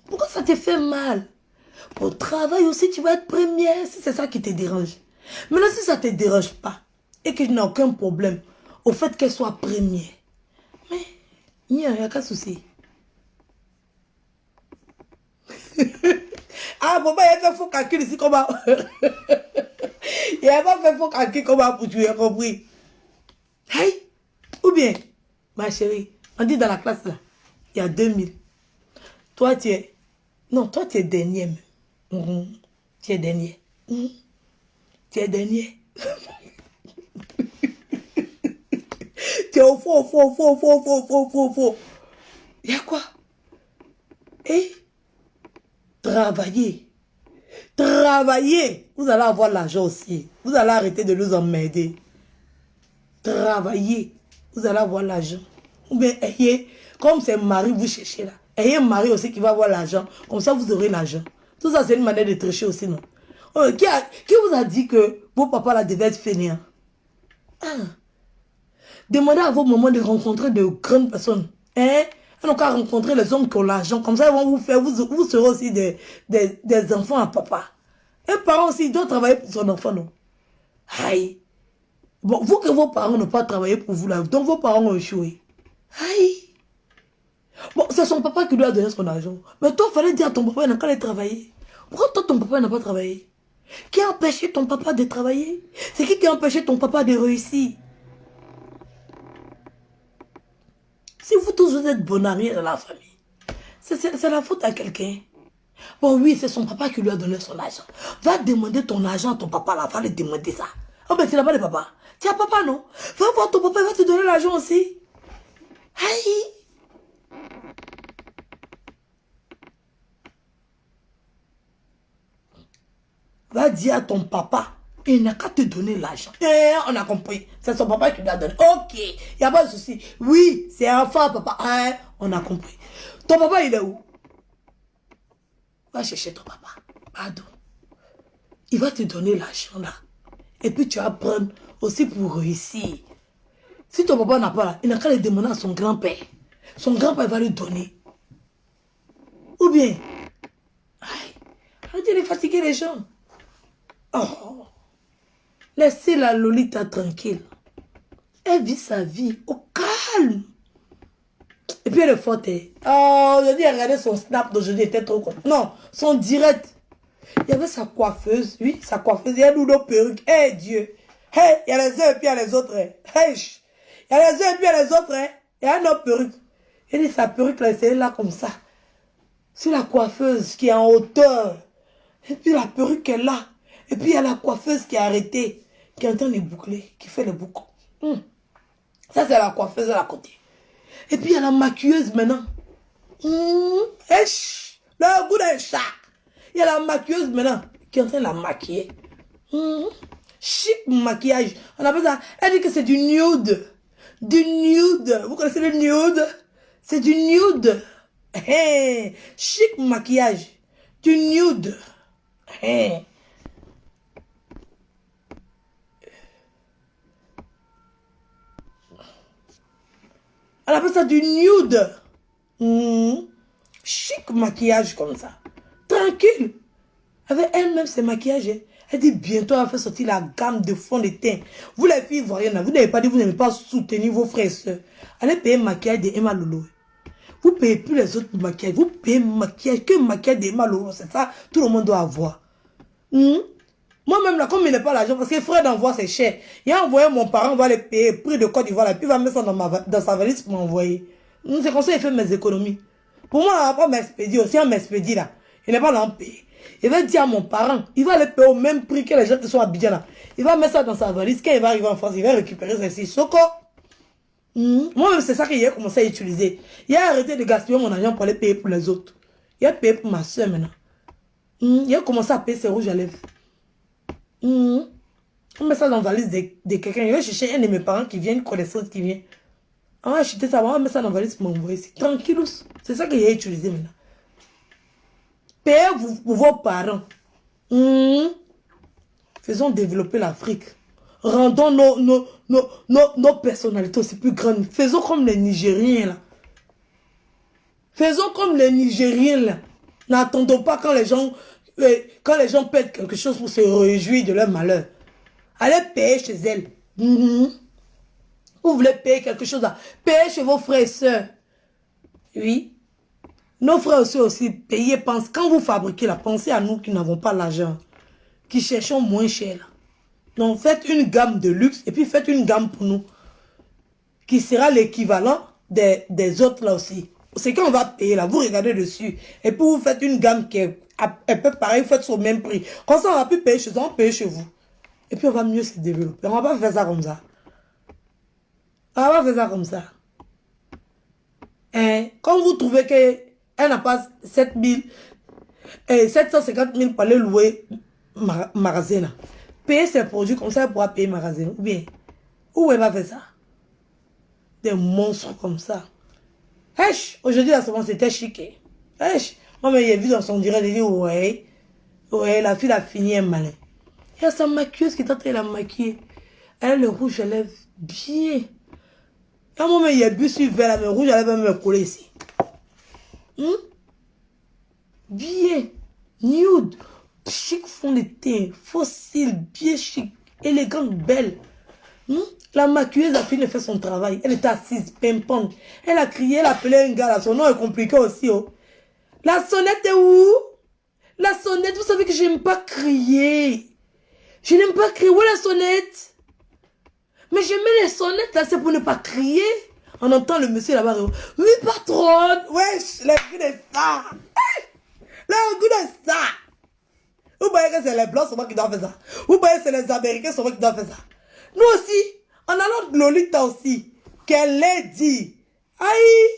Pourquoi ça te fait mal? Au travail aussi, tu vas être première, si c'est ça qui te dérange. Maintenant, si ça ne te dérange pas, et que je n'ai aucun problème au fait qu'elle soit première, mais il n'y a aucun souci. Ah, bon, il y a fait faux calcul ici, comment? Il n'y a pas fait faux calcul, comment pour tu as compris? Hey! Ou bien, ma chérie, on dit dans la classe là, il y a 2000. Toi, tu es... Non, toi, tu es dernier. Tu es dernier. Tu es dernier. Tu es au faux. Il y a quoi? Et travailler. Travailler. Vous allez avoir l'argent aussi. Vous allez arrêter de nous emmerder. Travailler. Vous allez avoir l'argent. Ou bien, ayez, comme c'est mari, vous cherchez là. Ayez un mari aussi qui va avoir l'argent. Comme ça, vous aurez l'argent. Tout ça, c'est une manière de tricher aussi, non? Oh, qui vous a dit que vos papas là devaient être fainéants? Demandez à vos mamans de rencontrer de grandes personnes. Hein? Elles n'ont qu'à rencontrer les hommes qui ont l'argent. Comme ça, ils vont vous faire, vous serez aussi des enfants à papa. Un parent aussi, il doit travailler pour son enfant, non? Aïe. Bon, vous que vos parents n'ont pas travaillé pour vous là, donc vos parents ont échoué. Aïe. Bon, c'est son papa qui lui a donné son argent. Mais toi, il fallait dire à ton papa, il n'a qu'à aller travailler. Pourquoi toi, ton papa n'a pas travaillé? Qui a empêché ton papa de travailler? C'est qui a empêché ton papa de réussir? Si vous tous vous êtes bonariés dans la famille, c'est la faute à quelqu'un. Bon, oui, c'est son papa qui lui a donné son argent. Va demander ton argent à ton papa là, va lui demander ça. Oh, ben, tu n'as pas de papa. Tu as papa, non? Va voir ton papa, il va te donner l'argent aussi. Aïe! Va dire à ton papa, il n'a qu'à te donner l'argent. On a compris. C'est son papa qui lui a donné. Ok, il n'y a pas de souci. Oui, c'est un enfant, papa. On a compris. Ton papa, il est où? Va chercher ton papa. Pardon. Il va te donner l'argent là. Et puis tu vas prendre aussi pour réussir. Si ton papa n'a pas là, il n'a qu'à le demander à son grand-père. Son grand-père va lui donner. Ou bien, arrêtez de fatiguer les gens. Oh, laissez la Lolita tranquille. Elle vit sa vie au calme. Et puis elle est forte. Oh, aujourd'hui, regardez son snap d'aujourd'hui, était trop con. Non, son direct. Il y avait sa coiffeuse, oui, sa coiffeuse, il y a une perruque. Hey Dieu. Hey, il y a les uns et puis il y a les autres. Hey, il y a les uns et puis il y a les autres. Il y a une autre perruque. Elle dit sa perruque là, c'est là comme ça. C'est la coiffeuse qui est en hauteur. Et puis la perruque est là. Et puis il y a la coiffeuse qui est arrêtée, qui entend les boucler, qui fait les boucles. Ça, c'est la coiffeuse à la côté. Et puis il y a la maquilleuse maintenant. Le goût d'un chat. Il y a la maquilleuse maintenant qui est en train de la maquiller. Chic maquillage. On appelle ça. Elle dit que c'est du nude. Du nude. Vous connaissez le nude? C'est du nude. Hey. Chic maquillage. Du nude. Hey. Elle appelle ça du nude. Chic maquillage comme ça. Tranquille. Avec elle-même, ses maquillages. Elle dit bientôt, elle va faire sortir la gamme de fond de teint. Vous les filles ivoiriennes, vous n'avez pas dit, vous n'avez pas soutenu vos frères et sœurs. Allez payer le maquillage de Emma Lolo. Vous ne payez plus les autres maquillages. Vous payez le maquillage, que le maquillage de Emma Lolo. C'est ça, tout le monde doit avoir. Moi-même, là, comme il n'est pas l'argent, parce que les frais d'envoi, c'est cher. Il a envoyé mon parent, on va les payer, prix de Côte d'Ivoire, puis il va mettre ça dans sa valise pour m'envoyer. C'est comme ça qu'il fait mes économies. Pour moi, on va pas m'expédier aussi, on m'expédie là. Il n'est pas là en payer. Il va dire à mon parent, il va les payer au même prix que les gens qui sont à Abidjan là. Il va mettre ça dans sa valise. Quand il va arriver en France, il va récupérer ça ici. Soko. Moi-même, c'est ça qu'il a commencé à utiliser. Il a arrêté de gaspiller mon argent pour aller payer pour les autres. Il a payé pour ma soeur maintenant. Il a commencé à payer ses rouges à lèvres. On met ça dans la valise de quelqu'un. Il va chercher un de mes parents qui vient, une connaissance qui vient. On va acheter ça, on va mettre ça dans la valise pour m'envoyer ici. Tranquille. C'est ça qu'il a utilisé maintenant. Payez pour vos parents. Faisons développer l'Afrique. Rendons nos personnalités aussi plus grandes. Faisons comme les Nigériens là. Faisons comme les Nigériens là. N'attendons pas quand les gens perdent quelque chose pour se réjouir de leur malheur. Allez payer chez elles. Vous voulez payer quelque chose là. Payez chez vos frères et sœurs. Oui. Nos frères aussi payez. Quand vous fabriquez là, pensez à nous qui n'avons pas l'argent. Qui cherchons moins cher là. Donc faites une gamme de luxe et puis faites une gamme pour nous. Qui sera l'équivalent des autres là aussi. C'est qu'on va payer là, vous regardez dessus. Et puis vous faites une gamme qui est un peu pareil, vous faites sur le même prix. Comme ça on va plus payer chez eux, on paye chez vous. Et puis on va mieux se développer. On va pas faire ça comme ça. On va pas faire ça comme ça. Et quand vous trouvez qu'elle n'a pas 750 000 pour aller louer magasin là. Payer ses produits comme ça, elle pourra payer magasin. Ou bien, où elle va faire ça? Des monstres comme ça. Hesh, aujourd'hui la semence c'était chic. Hesh, moi mais j'ai vu dans son direct, j'ai dit ouais, la fille a fini un malin. Il y a sa maquilleuse qui est en train de la maquiller. Elle a le rouge à lèvres bien. Et à un moment il y a bu sur vert, mais rouge à lèvres me coller ici. Bien, nude, chic fond de teint, fossile, bien chic, élégante, belle. La maquilleuse a fini de faire son travail. Elle était assise, pimpante. Elle a crié, elle a appelé un gars là. Son nom est compliqué aussi. Oh. La sonnette est où? La sonnette, vous savez que je n'aime pas crier. Je n'aime pas crier. Où est la sonnette? Mais je mets les sonnettes là, c'est pour ne pas crier. On entend le monsieur là-bas. Oui, patronne. Wesh, le goût de ça. Le goût de ça. Vous voyez que c'est les blancs souvent qui doivent faire ça. Vous voyez que c'est les américains souvent qui doivent faire ça. Nous aussi, on a notre Lolita aussi. Qu'elle l'ait dit. Aïe.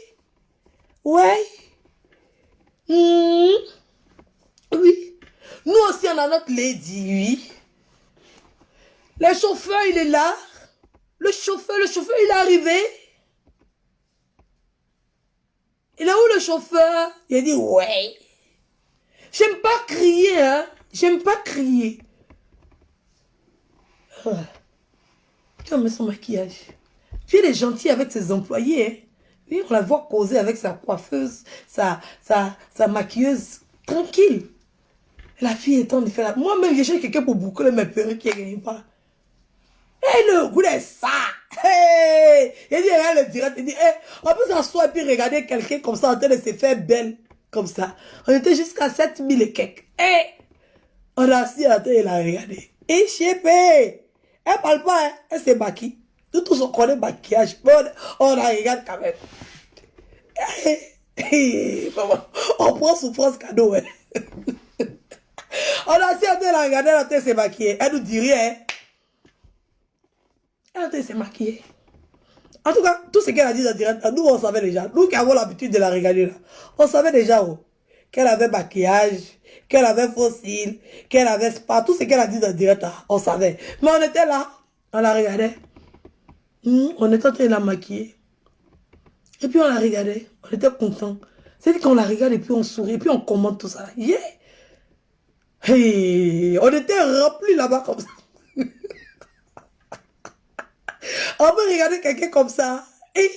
Ouais. Oui. Nous aussi, on a notre lady, oui. Le chauffeur, il est là. Le chauffeur, il est arrivé. Il est où le chauffeur? Il a dit, ouais. J'aime pas crier, hein. J'aime pas crier. Tu vas mettre son maquillage. Puis elle est gentille avec ses employés, hein. Oui, on la voit causer avec sa coiffeuse, sa maquilleuse, tranquille. La fille est en train de faire la... Moi-même, j'ai cherché quelqu'un pour boucler mes perruques qui ne gagne pas. Et le goût de ça. Hey! Il dit, regarde le direct, il dit, hey, on peut s'asseoir et puis regarder quelqu'un comme ça en train de se faire belle, comme ça. On était jusqu'à 7000 et quelques. Hey! On a assis à la tête et la regardé. Et chépé! Elle parle pas, hein? Elle se maquille. Nous tous on connaît maquillage. On la regarde quand même. On prend souffrance cadeau, hein? On a assis à la tête et la regarder, la tête se maquiller. Elle nous dit rien, hein? Elle s'est maquillée. En tout cas, tout ce qu'elle a dit en direct, nous on savait déjà. Nous qui avons l'habitude de la regarder là, on savait déjà. Oh. qu'elle avait maquillage, qu'elle avait fossile, qu'elle avait spa, tout ce qu'elle a dit dans le direct, là, on savait. Mais on était là, on la regardait. On était en train de la maquiller. Et puis on la regardait, on était content. C'est-à-dire qu'on la regarde et puis on sourit, et puis on commente tout ça. Yeah! Hey, on était remplis là-bas comme ça. On peut regarder quelqu'un comme ça. Et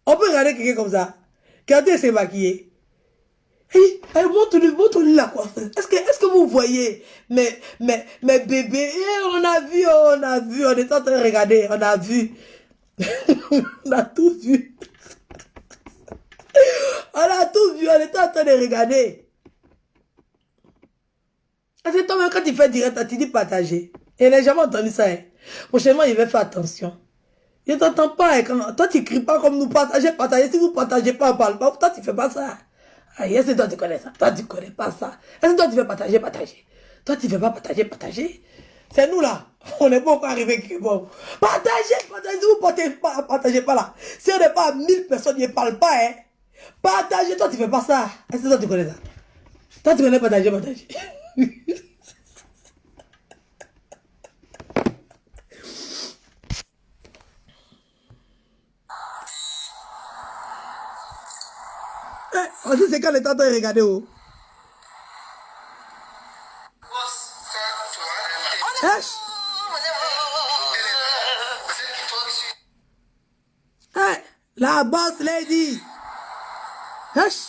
on peut regarder quelqu'un comme ça. Quand elle s'est maquillée. Hey, montre-lui la coiffeuse. Est-ce que vous voyez mes bébés? On a vu, on est en train de regarder, on a vu. On a tout vu. On a tout vu, on était en train de regarder. C'est toi-même quand tu fais direct, tu dis partager. Et n'a jamais entendu ça. Hein. Prochainement, il va faire attention. Je ne t'entends pas. Hein, quand... Toi, tu ne cries pas comme nous partager. Si vous ne partagez pas, on ne parle pas. Toi, tu ne fais pas ça. Ah, est-ce que toi, tu connais ça? Toi, tu ne connais pas ça. Est-ce que toi, tu veux partager? Toi, tu ne veux pas partager. C'est nous là. On n'est pas encore arrivé. Bon. Partagez. Si vous ne partagez pas là. Si on n'est pas à 1000 personnes, ils ne parlent pas. Hein. Partagez. Toi, tu ne fais pas ça. Est-ce que toi, tu connais ça? Toi, tu connais partager. On sait c'est quand les temps de regarder où. Hey, la boss lady. Hush.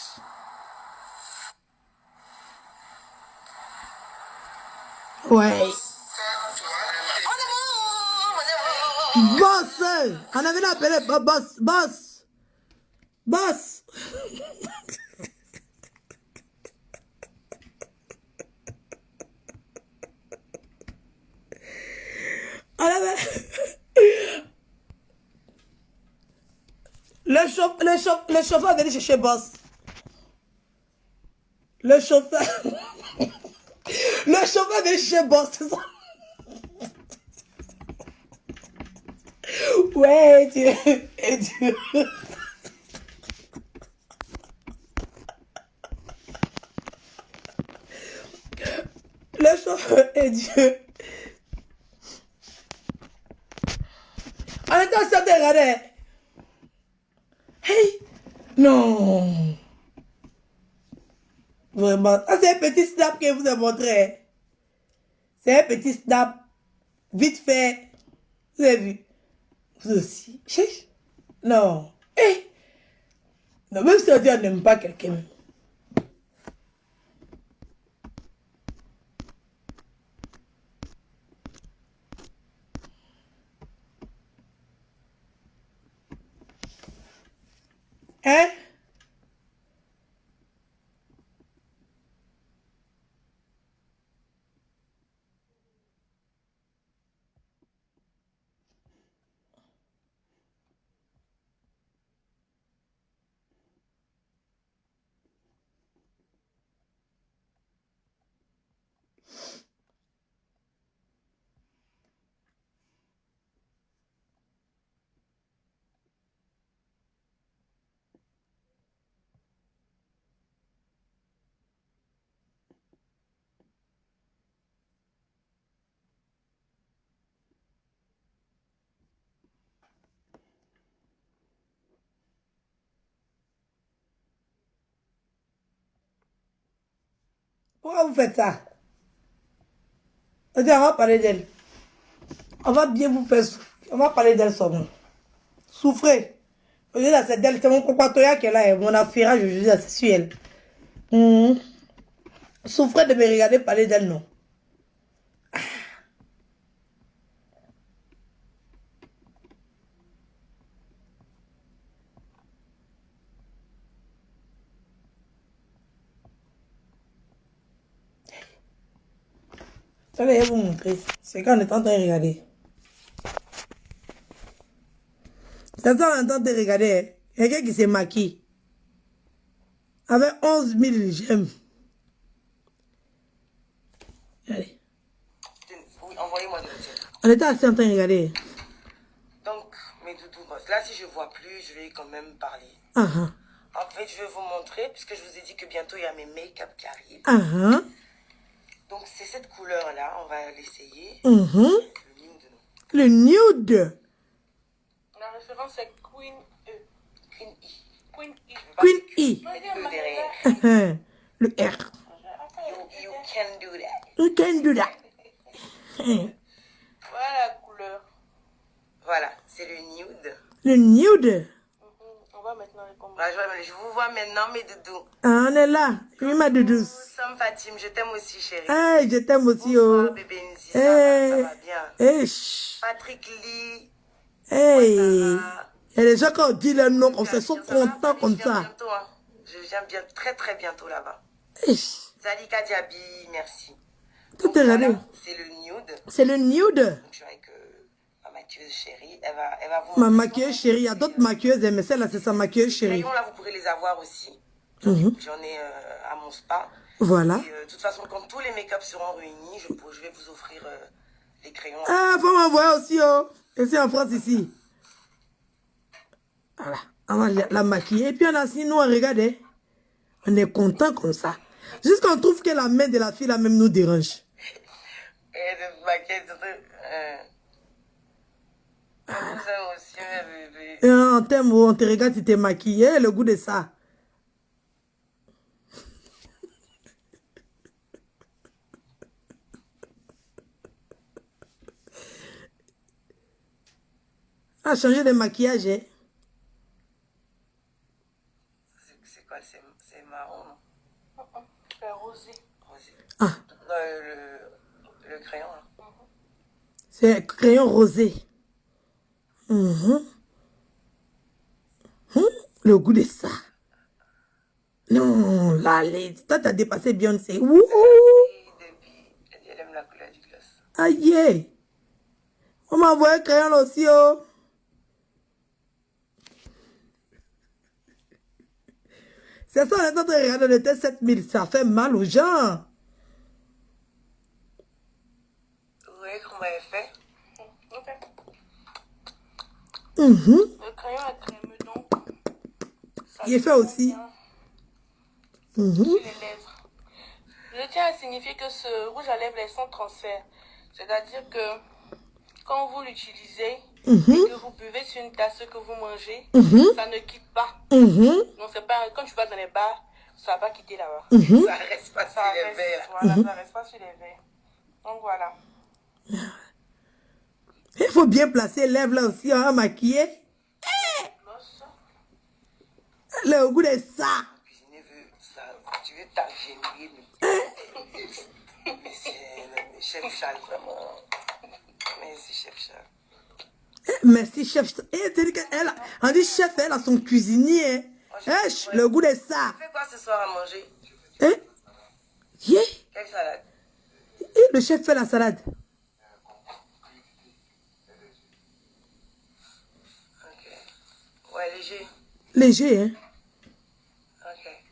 Ouais. Boss. On avait appelé boss. On avait... Le chauffeur est venu chercher boss. Le chauffeur est venu chercher boss, c'est ça? Ouais, Dieu. Le chauffeur est Dieu. On était en train de regarder. Hey! Non! Vraiment. Ah, c'est un petit snap que je vous ai montré. C'est un petit snap. Vite fait. Vous avez vu? Vous aussi. Non. Hey! Non, même si on dit on n'aime pas quelqu'un. Hein? Pourquoi vous faites ça? On va parler d'elle. On va bien vous faire souffrir. On va parler d'elle seulement. Souffrez. C'est d'elle, c'est mon compatriote qui est là. Mon affairage, je dis, c'est sur elle. Souffrez de me regarder parler d'elle, non. Je vais vous montrer. C'est quand on est en train de regarder. C'est ça on est en train de regarder. Quelqu'un qui s'est maquillé. Avec 11 000 j'aime. Allez. Oui, envoyez-moi des recettes. On était assez en train de regarder. Donc, mes doudous, là, si je vois plus, je vais quand même parler. En fait, je vais vous montrer, puisque je vous ai dit que bientôt, il y a mes make-up qui arrivent. Uh-huh. Donc, c'est cette couleur-là. On va l'essayer. Mhm. Le nude. Le nude. La référence est Queen E. Queen E. Queen E. Queen E. Mettez le derrière. Uh-huh. Le R. You can do that. You can do that. Voilà la couleur. Voilà, c'est le nude. Le nude. On va maintenant les combiner. Voilà, je vous vois maintenant, mes doudous. Ah, on est là. Oui, ma doudouce. Sam Fatim, je t'aime aussi, chérie. Hey, je t'aime aussi, Bonsoir, oh. bébé Nzi, Hey. ça va bien. Hey, chut. Patrick Lee. Hey. Ça va. Il y a des gens qui ont dit leur nom, on se Ça sent va, contents famille, comme je viens ça. bientôt, hein. Je viens bien, très très bientôt là-bas. Hey. Zalika Diaby, merci. Tout Donc, est voilà, regardé. c'est le nude. C'est le nude. Donc, je suis avec ma maquilleuse chérie. Elle va vous Ma montrer maquilleuse son- chérie, il y a d'autres maquilleuses, mais celle-là, c'est sa maquilleuse Ces chérie. crayons là, vous pourrez les avoir aussi. Mhm. J'en ai à mon spa. Voilà. Et de toute façon, quand tous les make-up seront réunis, je vais vous offrir les crayons. Ah, faut m'envoyer aussi, oh. Ici en France, ici. Voilà. On va la maquiller. Et puis, on a assis, nous, on regarde. Hein. On est content comme ça. Jusqu'on trouve que la main de la fille, là, même, nous dérange. Et de maquillage, je vous aime aussi, mes bébés. Et on t'aime, oh, on te regarde, tu t'es maquillé, le goût de ça. On a changé de maquillage, hein. C'est quoi? C'est marron, non? C'est rosé. Rosé. Ah, Non, le crayon, là. c'est crayon rosé. Mhm. Le goût de ça. Non, là, toi, t'as dépassé Beyoncé. Ouh. Depuis, elle aime la couleur du gloss. Aïe. On m'a envoyé un crayon là aussi, oh. C'est ça, on est en train de regarder le test 7000. Ça fait mal aux gens. Vous voyez comment elle fait? Ok. Mhm. Le crayon est crémeux, donc. Ça Il est se fait aussi. bien Mhm. sur les lèvres. Je tiens à signifier que ce rouge à lèvres est sans transfert. C'est-à-dire que quand vous l'utilisez et que vous buvez sur une tasse que vous mangez, ça ne quitte pas. Mhm. Donc c'est pas quand tu vas dans les bars, ça va pas quitter là-bas. Ça reste pas sur Ça les reste, verres. voilà, ça reste pas sur les verres. Donc voilà. Il faut bien placer les lèvres là aussi, hein, maquiller. Gloss. Le goût de ça. Cuisiner veut ça. Tu veux t'agénier. Mais c'est chef Charles, vraiment. Merci, chef Charles. Merci, chef. On dit chef, elle a son cuisinier. Le goût de ça. Tu fais quoi ce soir à manger? Hein? Yeah. Quelle salade? Et le chef fait la salade. Ok. Ouais, léger. Léger, hein?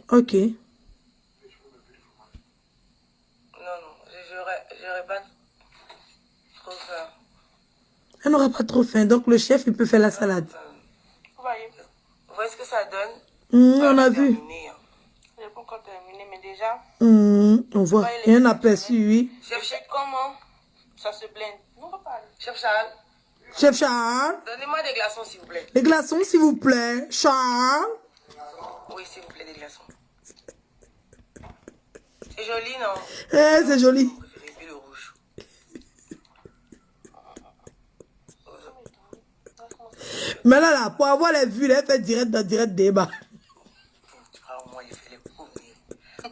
Ok. Ok. J'aurais pas trop faim. Elle n'aura pas trop faim, donc le chef, il peut faire la salade. Vous voyez, Vous voyez ce que ça donne? On a vu. Terminé, hein. j'ai pas encore terminé, mais déjà, On voit. Il y a un aperçu, oui. Chef, je sais comment ça se blende. Non, pas parler. Chef Charles, Chef Charles, donnez-moi des glaçons, s'il vous plaît. les glaçons, s'il vous plaît. Charles. Oui, s'il vous plaît, des glaçons. C'est joli, non? Eh, c'est joli. Vous préférez plus le rouge. Mais là, pour avoir les vues, elle fait direct dans direct débat. Tu crois au moins, il fait les premiers.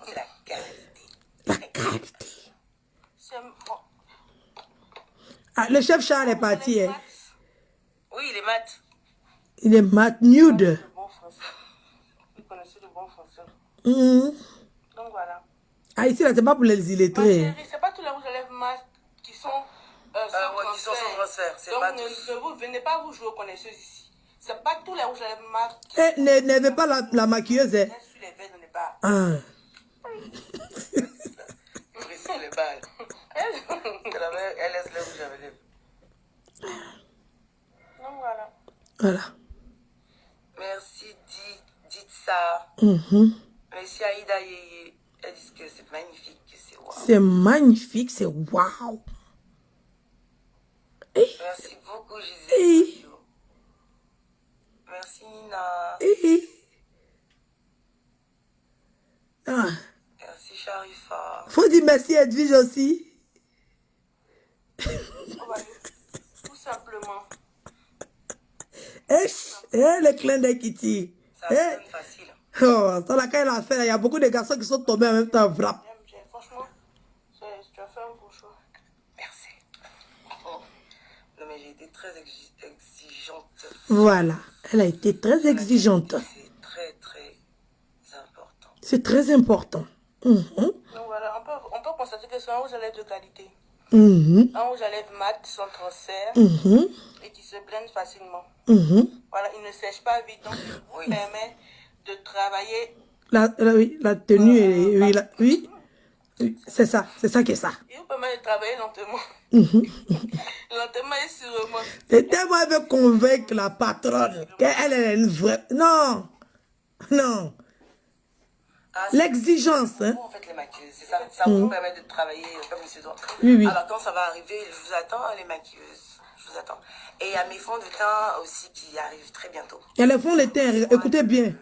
C'est la qualité. La qualité. C'est bon. Ah, le chef Charles est parti. Hein. Oui, il est mat. Il est mat nude. Le bon français. Vous connaissez le bon français. Donc voilà. Ah, ici, là, c'est pas pour les Ma illettrés. chérie, c'est pas tous les rouges à lèvres mat qui sont sans Ouais, qui sont sans transfert. C'est Donc pas ne tous. venez pas vous jouer aux connaisseuses ici. C'est pas tous les rouges à lèvres mat qui Eh, n'avez pas la maquilleuse. Hein. restent sur les verres dans les bars. Ah. Brisez les balles. Elle laisse le rouge avec les. Donc voilà. Voilà. Merci, dites ça. Mais si Aïda Yeye, elle dit que c'est magnifique, que c'est waouh. C'est magnifique, c'est waouh. Merci beaucoup, Gisèle. Merci, Nina. Ah. Merci, Sharifa. Faut dire merci Edwige aussi. Tout simplement. Le clin d'œil qui tire. Ça sonne facile. Oh, ça là, quand elle a fait, il y a beaucoup de garçons qui sont tombés en même temps. Vrap. Franchement, tu as fait un bon choix. Merci. Non, mais j'ai été très exigeante. Voilà, elle a été très exigeante. C'est très, très important. C'est très important. Donc voilà, on peut constater que c'est un rouge à lèvres de qualité. Un rouge à lèvres mat, sans transfert, et qui se blende facilement. Voilà, il ne sèche pas vite, donc il vous permet de travailler. La tenue, oui, c'est ça qui est ça. Il vous permet de travailler lentement. Lentement et sûrement. C'est tellement elle veut convaincre la patronne qu'elle est une vraie... Non. Ah, l'exigence, hein. En fait, les maquilleuses, c'est ça. Ça vous permet de travailler comme il se doit. Oui. Alors, quand ça va arriver, je vous attends, les maquilleuses. Je vous attends. Et il y a mes fonds de teint aussi qui arrivent très bientôt. Il y a les fonds de teint, écoutez bien.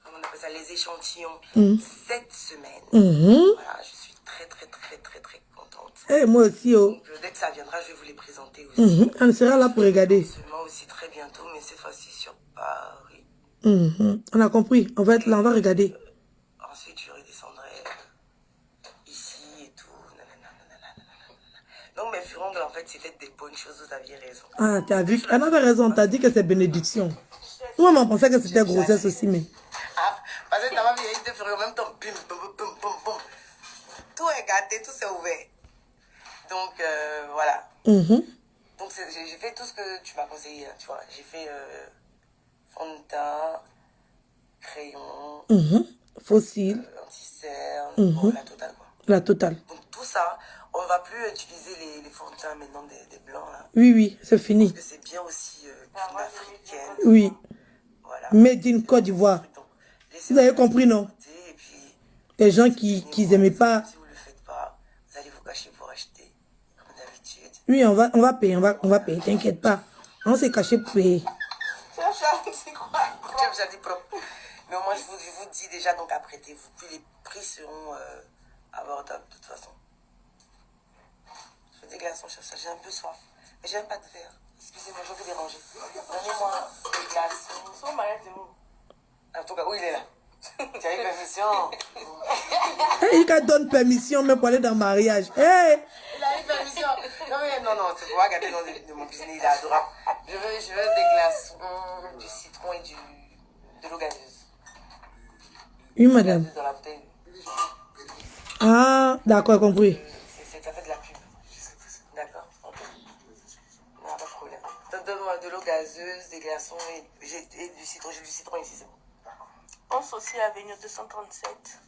On appelle ça les échantillons. Cette semaine. Voilà, je suis très contente. Et moi aussi, oh. Donc, dès que ça viendra, je vais vous les présenter aussi. On sera là pour regarder. Seulement aussi très bientôt, mais cette fois-ci sur Paris. On a compris. En fait, là, on va regarder. Ensuite, je redescendrai ici et tout. Donc, mes furongles, en fait, c'était des bonnes choses. Vous aviez raison. Ah, tu as vu. Elle avait raison. Tu as dit que c'est bénédiction. Moi, on pensait que c'était grossesse aussi, mais... Ah, parce que ta maman vieillit de fureur en même temps. Bum. Tout est gâté, tout s'est ouvert. Donc, voilà. Donc, j'ai fait tout ce que tu m'as conseillé. Tu vois, j'ai fait fond de teint, crayon, fossile, anti-cerne, bon, la totale, quoi. La totale. Donc, tout ça, on ne va plus utiliser les fonds de teint maintenant des blancs, là. Oui, c'est fini. Parce que c'est bien aussi d'une africaine. Oui. Voilà. Made in Côte d'Ivoire. Vous avez compris, non? Et puis, les gens qui n'aimaient pas... Si vous ne le faites pas, vous allez vous cacher pour acheter, comme d'habitude. Oui, on va payer, on va payer, t'inquiète pas. On s'est caché pour payer. C'est quoi? J'ai dit propre. Mais au moins, je vous dis déjà, donc apprêtez-vous. Puis les prix seront abordables de toute façon. Je fais des glaçons, j'ai un peu soif. Mais j'ai pas de verre. Excusez-moi, je vais vous déranger. Donnez-moi des glaçons. Son mariage de mots. En tout cas, où il est là? Tu as eu permission? Il donne permission même pour aller dans le mariage. Hey! Il a eu permission. Non, tu vas regarder dans de mon business, il est adorable. Je veux des glaçons, du citron et de l'eau gazeuse. Oui, madame. Dans la bouteille. Ah, d'accord, compris. Ça fait de la pub. D'accord, ok. Non, pas de problème. Donne-moi de l'eau gazeuse, des glaçons et du citron. J'ai du citron ici, c'est bon. On s'associe à Avenue 237.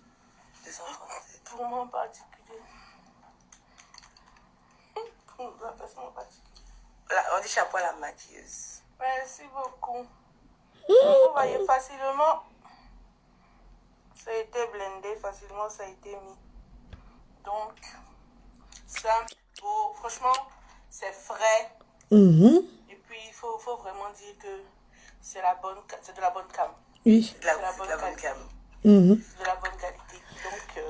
237. Pour moi en particulier. Pour la personne en particulier. Là, on dit chapeau à la maquilleuse. Merci beaucoup. Vous voyez facilement. Ça a été blendé, facilement ça a été mis. Donc, ça, beau. Franchement, c'est frais. Et puis, il faut vraiment dire que c'est de la bonne cam. Oui. De la bonne cam. De la bonne qualité. Donc,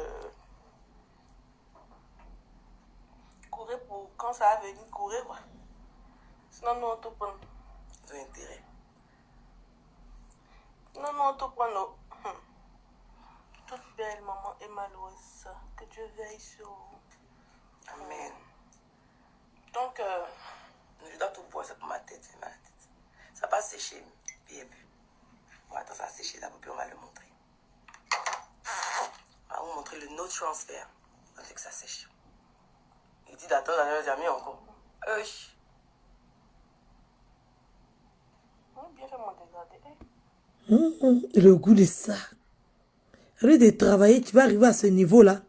courez pour quand ça va venir, courez quoi. Sinon, nous on tout prend. Ils ont intérêt. Non, on tout prend. Toute belle maman et malheureuse. Que Dieu veille sur vous. Amen. Donc, je dois tout boire, c'est pour ma tête, c'est ma tête. Ça va sécher, bien bu. On va attendre ça sécher d'abord, puis on va le montrer. On va vous montrer le no transfert avec ça sèche. Il dit d'attendre à jamais encore. bien fait mon dégradé. Le goût de ça. Au lieu de travailler, tu vas arriver à ce niveau-là.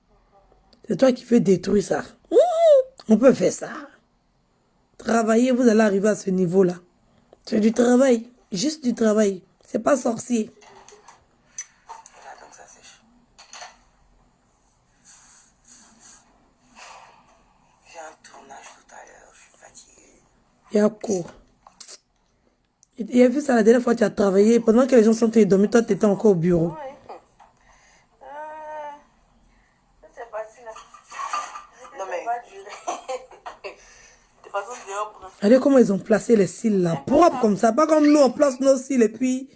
C'est toi qui fais détruire ça. On peut faire ça. Travailler, vous allez arriver à ce niveau-là. C'est du travail. Juste du travail. C'est pas sorcier. Yako. Il a vu ça la dernière fois, tu as travaillé. Pendant que les gens sont dormis, toi, tu étais encore au bureau. Oui. C'est facile. Non, mais... De façon dehors. Regardez comment ils ont placé les cils là. Propre comme ça. Pas comme nous, on place nos cils et puis...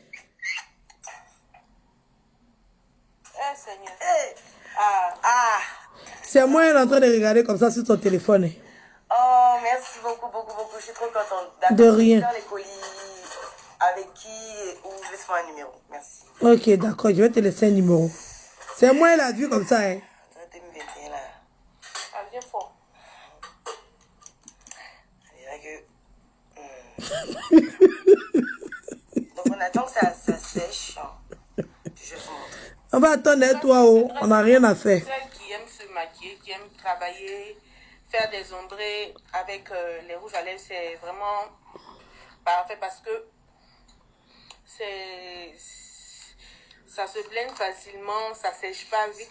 Eh, Seigneur. C'est moi, elle est en train de regarder comme ça sur ton téléphone. Hein. Oh, merci beaucoup, beaucoup, beaucoup. Je suis trop contente. De rien. Dans les colis, avec qui ou laisse-moi un numéro. Merci. Ok, d'accord. Je vais te laisser un numéro. C'est moi, elle a vu comme ça. Hein. 2021 là. Ah, viens fort. C'est vrai que... Donc on attend que ça sèche. Je vais vous montrer. On va attendre, hein, toi, oh. On n'a rien à faire. Celles qui aiment se maquiller, qui aiment travailler, faire des ombrés avec les rouges à lèvres, c'est vraiment parfait parce que ça se blende facilement, ça sèche pas vite.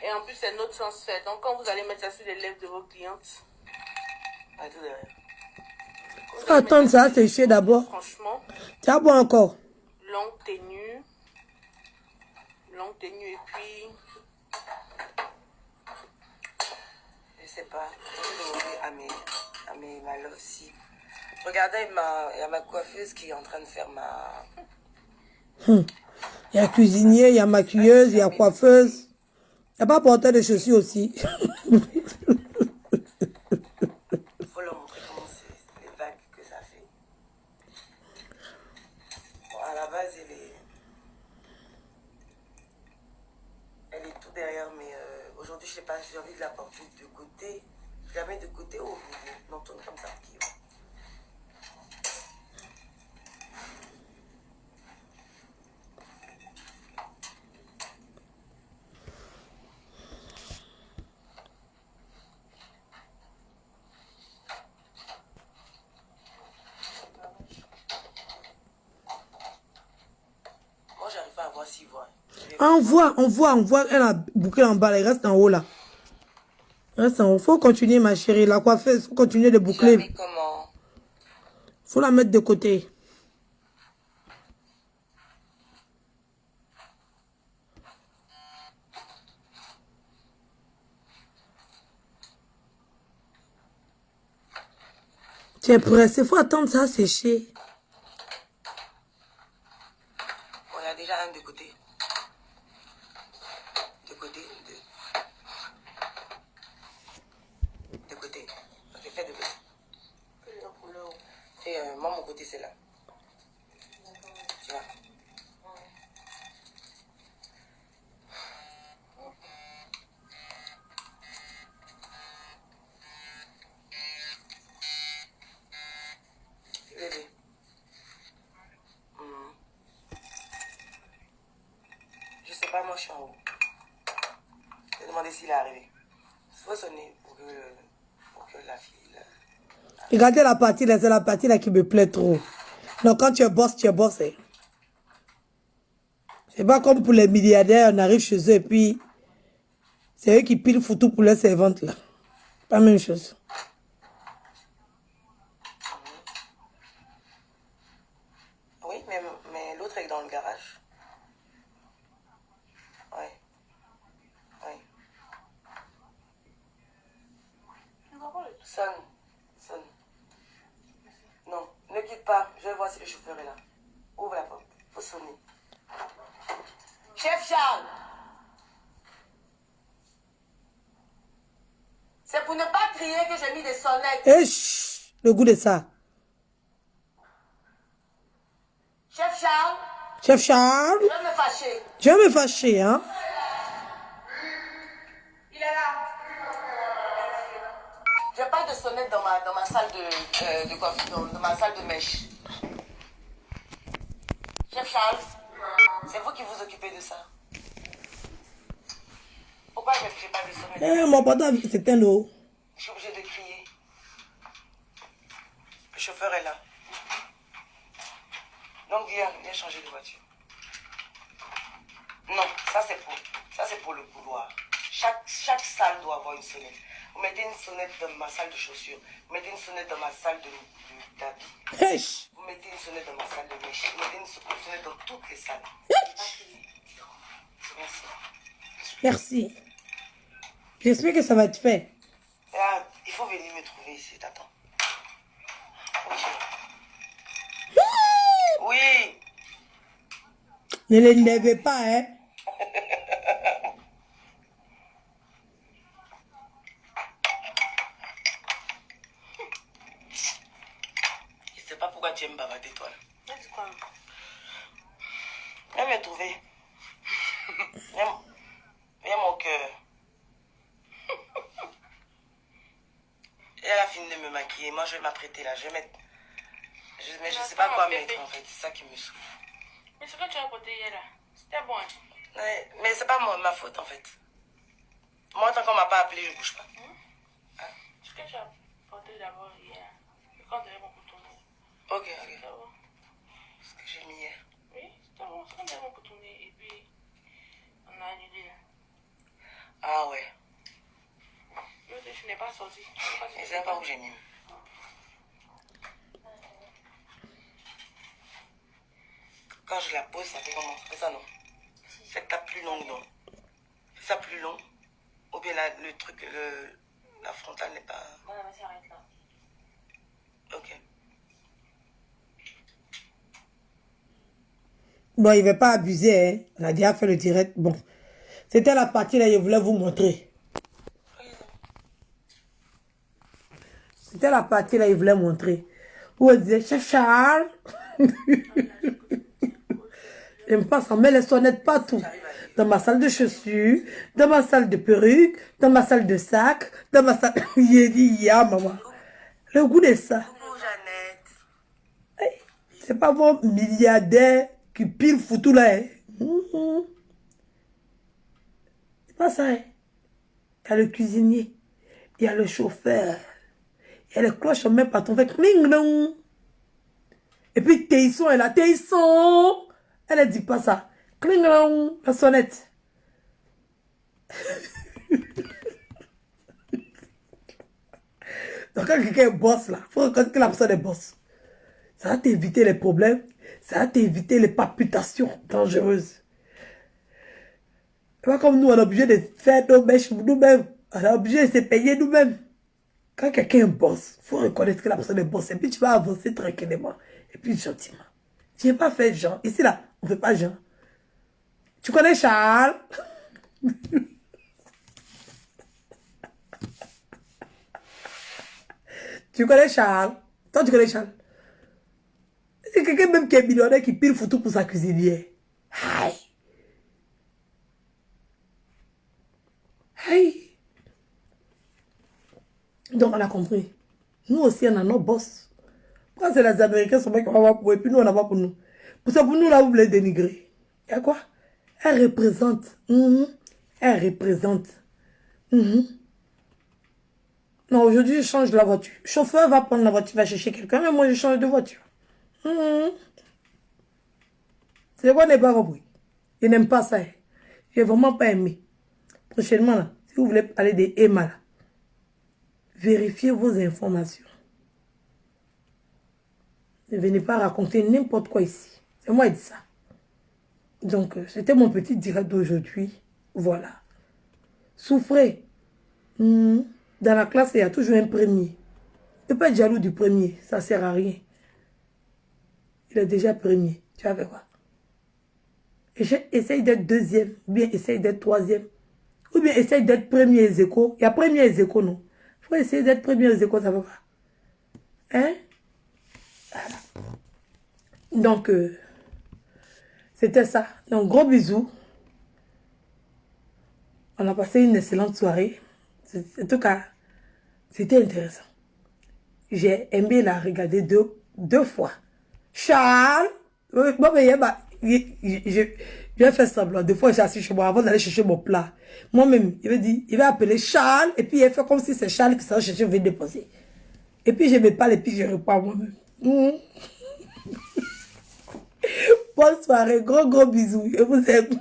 Et en plus, c'est notre sens fait. Donc, quand vous allez mettre ça sur les lèvres de vos clientes, À tout derrière. Faut attendre ça sécher d'abord. franchement, Tu as boire encore. longue tenue, et puis Je sais pas. Je vais demander à mes malheurs aussi. Regardez, il y a ma coiffeuse qui est en train de faire ma... Il y a cuisinier, il y a maquilleuse, il y a coiffeuse. Il n'y a pas porteur de chaussures aussi. Il faut leur montrer comment c'est les vagues que ça fait. Bon, à la base, elle est tout derrière, mais aujourd'hui, je sais pas, j'ai envie de la porter de côté. Je la mets de côté ou non, tourne comme ça. Qui va. Moi, j'arrive pas à voir s'il voit. On voit. Elle a bouclé en bas, elle reste en haut là. Elle reste en haut. Faut continuer, ma chérie. La coiffeuse, faut continuer de Je la boucler. mets comment? Faut la mettre de côté. Tu es pressé, faut attendre ça sécher. Bon, il y a déjà un de côté. De côté. Ok, fais de côté. Et moi, mon côté, c'est là. Tu vois? Bébé. Je sais pas, moi, je suis en haut. Je vais demander s'il est arrivé. Il faut sonner pour que la fille... Regardez la partie là, c'est la partie là qui me plaît trop. Donc quand tu es boss, tu es boss. Hein. C'est pas comme pour les milliardaires, on arrive chez eux et puis c'est eux qui pilent foutu pour les servantes là. Pas la même chose. Oui, mais l'autre est dans le garage. Ouais. Ouais. Sonne. Non, ne quitte pas. Je vais voir si le chauffeur est là. Ouvre la porte. Faut sonner. Chef Charles! C'est pour ne pas crier que j'ai mis des sonnettes. Eh, chut, le goût de ça. Chef Charles, Chef Charles, je vais me fâcher. je vais me fâcher, hein. Il est là. Je n'ai pas de sonnette dans ma salle de coiffure, dans ma salle de mèche. Chef Charles, c'est vous qui vous occupez de ça. Pourquoi je n'ai pas de sonnette? Eh, mon portable, c'est un eau. Je suis obligée de crier. Le chauffeur est là. Donc viens changer de voiture. Non, ça c'est pour le couloir. Chaque salle doit avoir une sonnette. Vous mettez une sonnette dans ma salle de chaussures. Vous mettez une sonnette dans ma salle d'habits. Wesh. Vous mettez une sonnette dans ma salle de mèche. Vous mettez une sonnette dans toutes les salles. Merci. Merci. J'espère que ça va être fait. Là, il faut venir me trouver ici, t'attends. Oui, chérie. Oui. Ne l'énervez pas, hein. Je sais pas pourquoi tu aimes bavarder, toi, là. Vas-y, quoi? Viens me trouver. Viens mon cœur. Elle a fini de me maquiller. Moi, je vais m'apprêter là. Je vais mettre... Mais je sais pas quoi mettre, en fait. C'est ça qui me saoule. Mais ce que tu as porté hier, là, c'était bon. Hein? Mais c'est pas ma faute, en fait. Moi, tant qu'on m'a pas appelé, je bouge pas. Ce que tu as porté d'abord hier, quand tu avais beaucoup tourné. Ok. C'était bon. Ce que j'ai mis hier. Oui, c'était bon. Quand tu avais beaucoup tourné, et puis, on a annulé, là. Ah ouais. Je n'ai pas sorti. Je sais pas où j'ai mis. Quand je la pose, ça fait comment? Fais ça, non? Fais-ta plus longue, non? Fais ça plus long. Ou bien le truc, la frontale n'est pas... Voilà, vas-y, arrête là. Ok. Bon, il ne va pas abuser, hein. On a déjà fait le direct. Bon. C'était la partie là, je voulais vous montrer. C'était la partie là, il voulait montrer. Où on disait, Chef Charles. J'aime pas ça, mais les sonnettes partout. Dans ma salle de chaussures, dans ma salle de perruque, dans ma salle de sac, dans ma salle... J'ai dit, ya maman. Le goût de ça. Coucou, Jeannette. Hey, c'est pas mon milliardaire qui pile foutu là. Hein. C'est pas ça. Hein. Il y a le cuisinier, il y a le chauffeur, il y a les cloches en main partout. Fait cling dong. Et puis Téisson est là, Téisson. Elle ne dit pas ça. Cling dong, la sonnette. Donc quand quelqu'un est boss là, il faut reconnaître que la personne est boss. Ça va t'éviter les problèmes, ça va t'éviter les palpitations dangereuses. C'est pas comme nous, on est obligé de faire nos mèches nous-mêmes. On est obligé de se payer nous-mêmes. Quand quelqu'un est boss, il faut reconnaître que la personne est boss. Et puis tu vas avancer tranquillement. Et puis gentiment. Tu n'as pas fait genre. Ici là, on ne fait pas genre. Tu connais Charles? Tu connais Charles? Toi, tu connais Charles? C'est quelqu'un même qui est millionnaire qui pile photo pour sa cuisinière. Aïe! Aïe! Donc, on a compris. Nous aussi, on a nos boss. Quand c'est les Américains, c'est qui vont avoir pour eux, et puis nous, on a pas pour nous. Pour ça, pour nous, là, vous voulez dénigrer. Il y a quoi? Elle représente. Elle représente. Non, aujourd'hui, je change de la voiture. Le chauffeur va prendre la voiture, va chercher quelqu'un, mais moi, je change de voiture. C'est quoi, n'est pas compris? Je n'aime pas ça. Je n'ai vraiment pas aimé. Prochainement, là, si vous voulez aller des EMA, là, vérifiez vos informations. Ne venez pas raconter n'importe quoi ici. C'est moi qui dis ça. Donc, c'était mon petit direct d'aujourd'hui. Voilà. Souffrez. Dans la classe, il y a toujours un premier. Ne pas être jaloux du premier. Ça ne sert à rien. Il est déjà premier. Tu vas faire quoi? Essaye d'être deuxième. Ou bien essaye d'être troisième. Ou bien essaye d'être premier ex aequo. Il y a premier ex aequo, non? Il faut essayer d'être premier ex aequo, ça va pas. Hein? Voilà. Donc, c'était ça. Donc, gros bisous. On a passé une excellente soirée. En tout cas, c'était intéressant. J'ai aimé la regarder deux fois. Charles! Bon, mais je vais faire semblant. Des fois, j'ai assis chez moi avant d'aller chercher mon plat. Moi-même, il va appeler Charles et puis il fait comme si c'est Charles qui s'en chercher, je vais déposer. Et puis, je me parle et puis je réponds moi-même. Bonne soirée, gros bisous. Je vous aime.